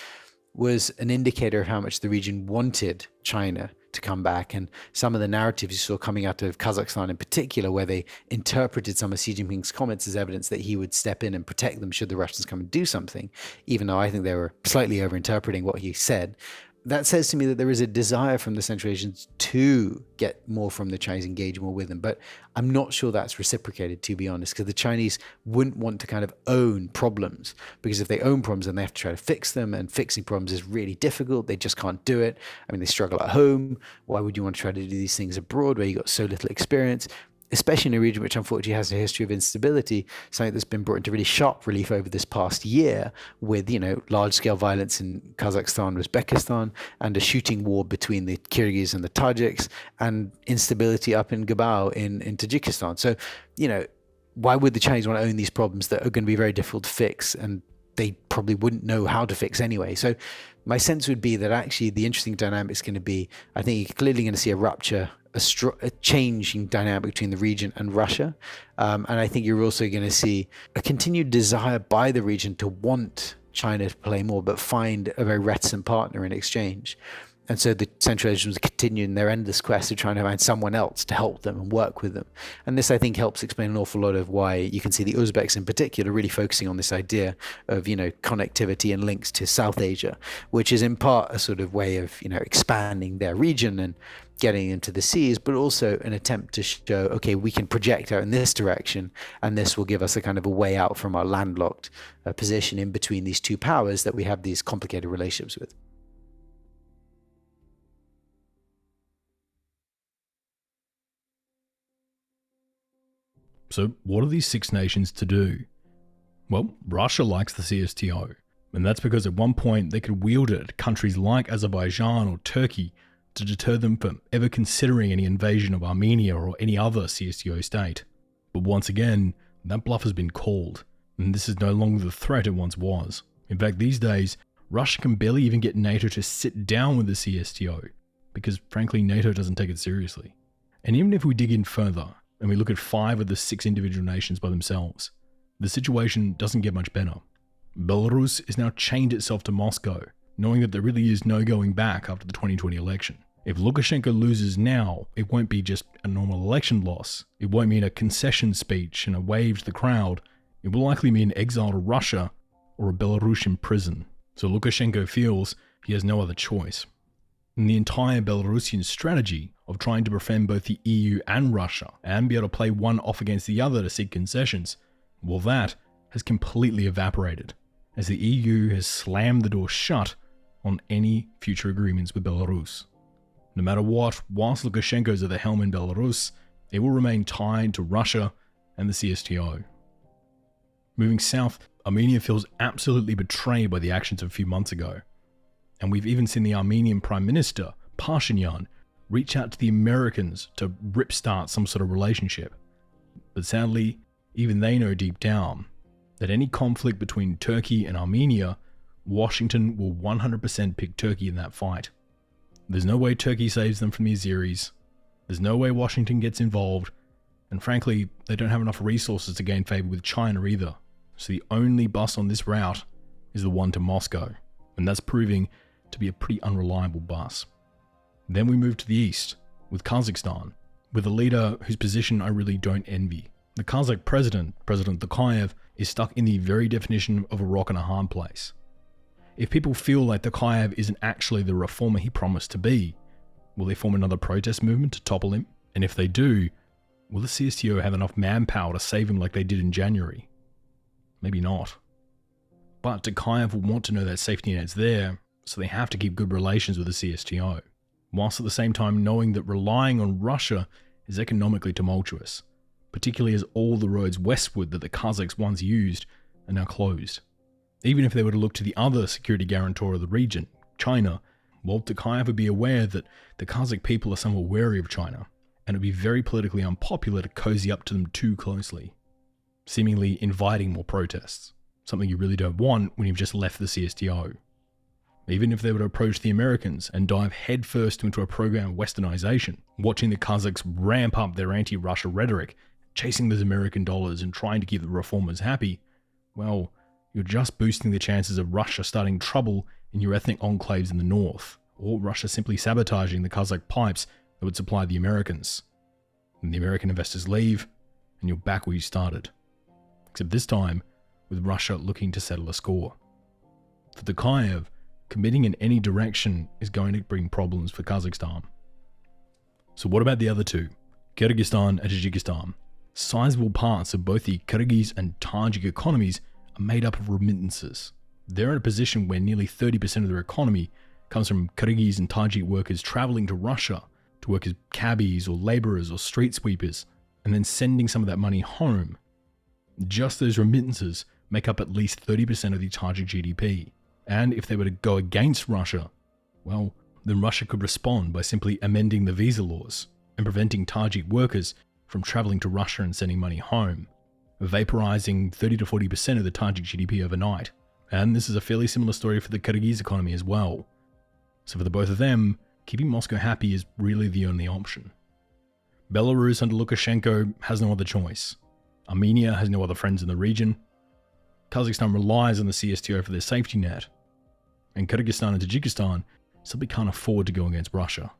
was an indicator of how much the region wanted China to come back. And some of the narratives you saw coming out of Kazakhstan in particular, where they interpreted some of Xi Jinping's comments as evidence that he would step in and protect them should the Russians come and do something, even though I think they were slightly overinterpreting what he said. That says to me that there is a desire from the Central Asians to get more from the Chinese, engage more with them. But I'm not sure that's reciprocated, to be honest, because the Chinese wouldn't want to kind of own problems, because if they own problems, then they have to try to fix them, and fixing problems is really difficult. They just can't do it. I mean, they struggle at home. Why would you want to try to do these things abroad where you got so little experience? especially in a region which unfortunately has a history of instability, something that's been brought into really sharp relief over this past year with, large-scale violence in Kazakhstan, Uzbekistan, and a shooting war between the Kyrgyz and the Tajiks, and instability up in Gabao in Tajikistan. So, why would the Chinese want to own these problems that are going to be very difficult to fix, and they probably wouldn't know how to fix anyway? So my sense would be that actually the interesting dynamic is going to be, I think you're clearly going to see a rupture, a changing dynamic between the region and Russia. And I think you're also going to see a continued desire by the region to want China to play more, but find a very reticent partner in exchange. And so the Central Asians continue in their endless quest of trying to find someone else to help them and work with them. And this, I think, helps explain an awful lot of why you can see the Uzbeks in particular really focusing on this idea of, connectivity and links to South Asia, which is in part a sort of way of, expanding their region and getting into the seas, but also an attempt to show, okay, we can project out in this direction, and this will give us a kind of a way out from our landlocked position in between these two powers that we have these complicated relationships with. So what are these six nations to do? Well, Russia likes the CSTo, and that's because at one point they could wield it at countries like Azerbaijan or Turkey to deter them from ever considering any invasion of Armenia or any other CSTo state. But once again, that bluff has been called, and this is no longer the threat it once was. In fact, these days, Russia can barely even get NATO to sit down with the CSTo, because frankly, NATO doesn't take it seriously. And even if we dig in further, and we look at 5 of the 6 individual nations by themselves, the situation doesn't get much better. Belarus is now chained itself to Moscow, knowing that there really is no going back after the 2020 election. If Lukashenko loses now, it won't be just a normal election loss. It won't mean a concession speech and a wave to the crowd. It will likely mean exile to Russia or a Belarusian prison. So Lukashenko feels he has no other choice. And the entire Belarusian strategy of trying to befriend both the EU and Russia and be able to play one off against the other to seek concessions, well, that has completely evaporated, as the EU has slammed the door shut on any future agreements with Belarus. No matter what, whilst Lukashenko's at the helm in Belarus, it will remain tied to Russia and the CSTO. Moving south, Armenia feels absolutely betrayed by the actions of a few months ago. And we've even seen the Armenian Prime Minister, Pashinyan, reach out to the Americans to rip-start some sort of relationship. But sadly, even they know deep down that any conflict between Turkey and Armenia, Washington will 100% pick Turkey in that fight. There's no way Turkey saves them from the Azeris. There's no way Washington gets involved. And frankly, they don't have enough resources to gain favor with China either. So the only bus on this route is the one to Moscow. And that's proving to be a pretty unreliable bus. Then we move to the east, with Kazakhstan, with a leader whose position I really don't envy. The Kazakh president, President Tokayev, is stuck in the very definition of a rock and a hard place. If people feel like Tokayev isn't actually the reformer he promised to be, will they form another protest movement to topple him? And if they do, will the CSTO have enough manpower to save him like they did in January? Maybe not. But Tokayev will want to know that safety net's there, so they have to keep good relations with the CSTO, whilst at the same time knowing that relying on Russia is economically tumultuous, particularly as all the roads westward that the Kazakhs once used are now closed. Even if they were to look to the other security guarantor of the region, China, well, Tokayev would be aware that the Kazakh people are somewhat wary of China, and it would be very politically unpopular to cozy up to them too closely, seemingly inviting more protests, something you really don't want when you've just left the CSTO. Even if they were to approach the Americans and dive headfirst into a program of westernization, watching the Kazakhs ramp up their anti-Russia rhetoric, chasing those American dollars and trying to keep the reformers happy, well, you're just boosting the chances of Russia starting trouble in your ethnic enclaves in the north, or Russia simply sabotaging the Kazakh pipes that would supply the Americans. And the American investors leave, and you're back where you started. Except this time, with Russia looking to settle a score. For Tokayev, committing in any direction is going to bring problems for Kazakhstan. So what about the other two? Kyrgyzstan and Tajikistan. Sizable parts of both the Kyrgyz and Tajik economies are made up of remittances. They're in a position where nearly 30% of their economy comes from Kyrgyz and Tajik workers traveling to Russia to work as cabbies or laborers or street sweepers. and then sending some of that money home. Just those remittances make up at least 30% of the Tajik GDP. And if they were to go against Russia, well, then Russia could respond by simply amending the visa laws and preventing Tajik workers from traveling to Russia and sending money home, vaporizing 30 to 40% of the Tajik GDP overnight. And this is a fairly similar story for the Kyrgyz economy as well. So for the both of them, keeping Moscow happy is really the only option. Belarus under Lukashenko has no other choice. Armenia has no other friends in the region. Kazakhstan relies on the CSTo for their safety net. And Kyrgyzstan and Tajikistan simply can't afford to go against Russia.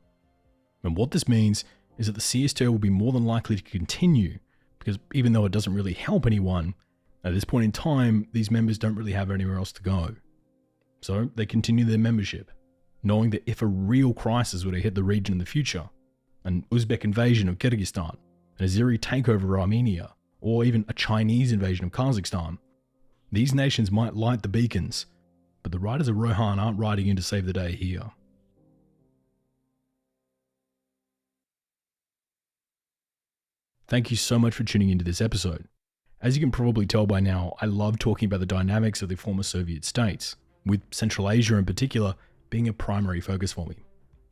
And what this means is that the CSTO will be more than likely to continue, because even though it doesn't really help anyone, at this point in time, these members don't really have anywhere else to go. So they continue their membership, knowing that if a real crisis were to hit the region in the future, an Uzbek invasion of Kyrgyzstan, an Azeri takeover of Armenia, or even a Chinese invasion of Kazakhstan, these nations might light the beacons, but the riders of Rohan aren't riding in to save the day here. Thank you so much for tuning into this episode. As you can probably tell by now, I love talking about the dynamics of the former Soviet states, with Central Asia in particular being a primary focus for me.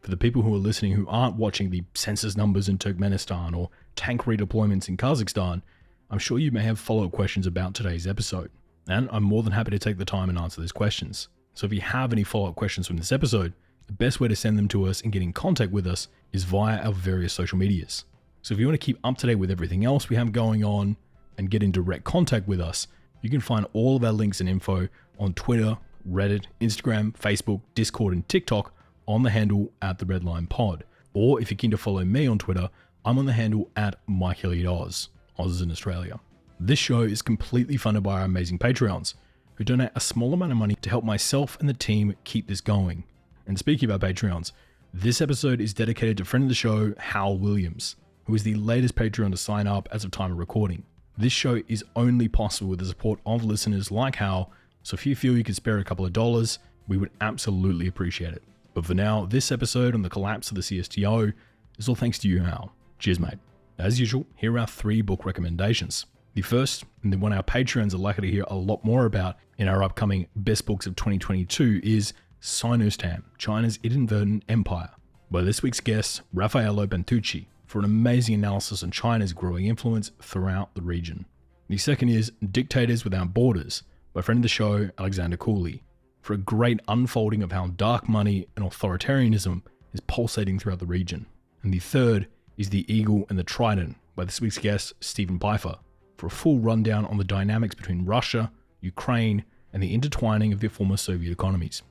For the people who are listening who aren't watching the census numbers in Turkmenistan or tank redeployments in Kazakhstan, I'm sure you may have follow-up questions about today's episode, and I'm more than happy to take the time and answer those questions. So if you have any follow-up questions from this episode, the best way to send them to us and get in contact with us is via our various social medias. So if you want to keep up to date with everything else we have going on and get in direct contact with us, you can find all of our links and info on Twitter, Reddit, Instagram, Facebook, Discord, and TikTok on the handle @TheRedLinePod. Or if you're keen to follow me on Twitter, I'm on the handle @MikeElliottOz. Oz is in Australia. This show is completely funded by our amazing Patreons, who donate a small amount of money to help myself and the team keep this going. And speaking of our Patreons, this episode is dedicated to friend of the show, Hal Williams, who is the latest Patreon to sign up as of time of recording. This show is only possible with the support of listeners like Hal, so if you feel you can spare a couple of dollars, we would absolutely appreciate it. But for now, this episode on the collapse of the CSTO is all thanks to you, Hal. Cheers, mate. As usual, here are our 3 book recommendations. The first, and the one our Patreons are likely to hear a lot more about in our upcoming Best Books of 2022, is Sinostam, China's Inadvertent Empire, by this week's guest, Raffaello Pantucci, for an amazing analysis on China's growing influence throughout the region. The second is Dictators Without Borders, by friend of the show, Alexander Cooley, for a great unfolding of how dark money and authoritarianism is pulsating throughout the region. And the third is The Eagle and the Trident, by this week's guest, Stephen Pifer, for a full rundown on the dynamics between Russia, Ukraine, and the intertwining of the former Soviet economies.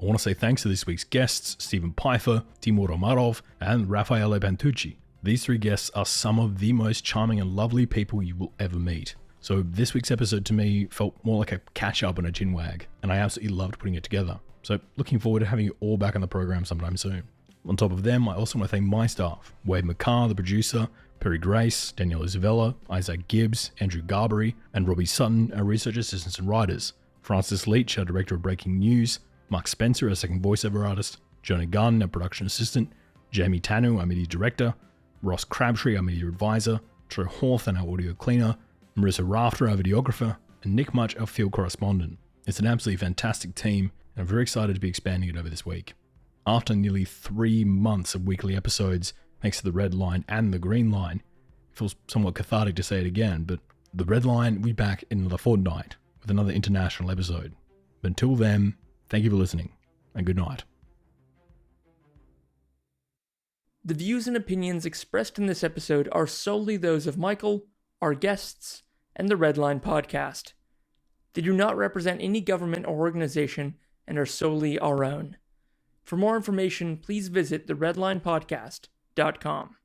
I want to say thanks to this week's guests, Stephen Pifer, Temur Umarov, and Raffaello Pantucci. These 3 guests are some of the most charming and lovely people you will ever meet. So this week's episode to me felt more like a catch-up and a chinwag, and I absolutely loved putting it together. So looking forward to having you all back on the program sometime soon. On top of them, I also want to thank my staff, Wade McCarr, the producer, Perry Grace, Danielle Isabella, Isaac Gibbs, Andrew Garbery, and Robbie Sutton, our research assistants and writers, Francis Leach, our director of breaking news, Mark Spencer, our second voiceover artist, Jonah Gunn, our production assistant, Jamie Tanu, our media director, Ross Crabtree, our media advisor, Troy Hawthorne, our audio cleaner, Marissa Rafter, our videographer, and Nick Much, our field correspondent. It's an absolutely fantastic team, and I'm very excited to be expanding it over this week. After nearly 3 months of weekly episodes, thanks to the Red Line and the Green Line, it feels somewhat cathartic to say it again, but the Red Line will be back in another fortnight with another international episode. But until then, thank you for listening, and good night. The views and opinions expressed in this episode are solely those of Michael, our guests, and the Red Line podcast. They do not represent any government or organization and are solely our own. For more information, please visit theredlinepodcast.com.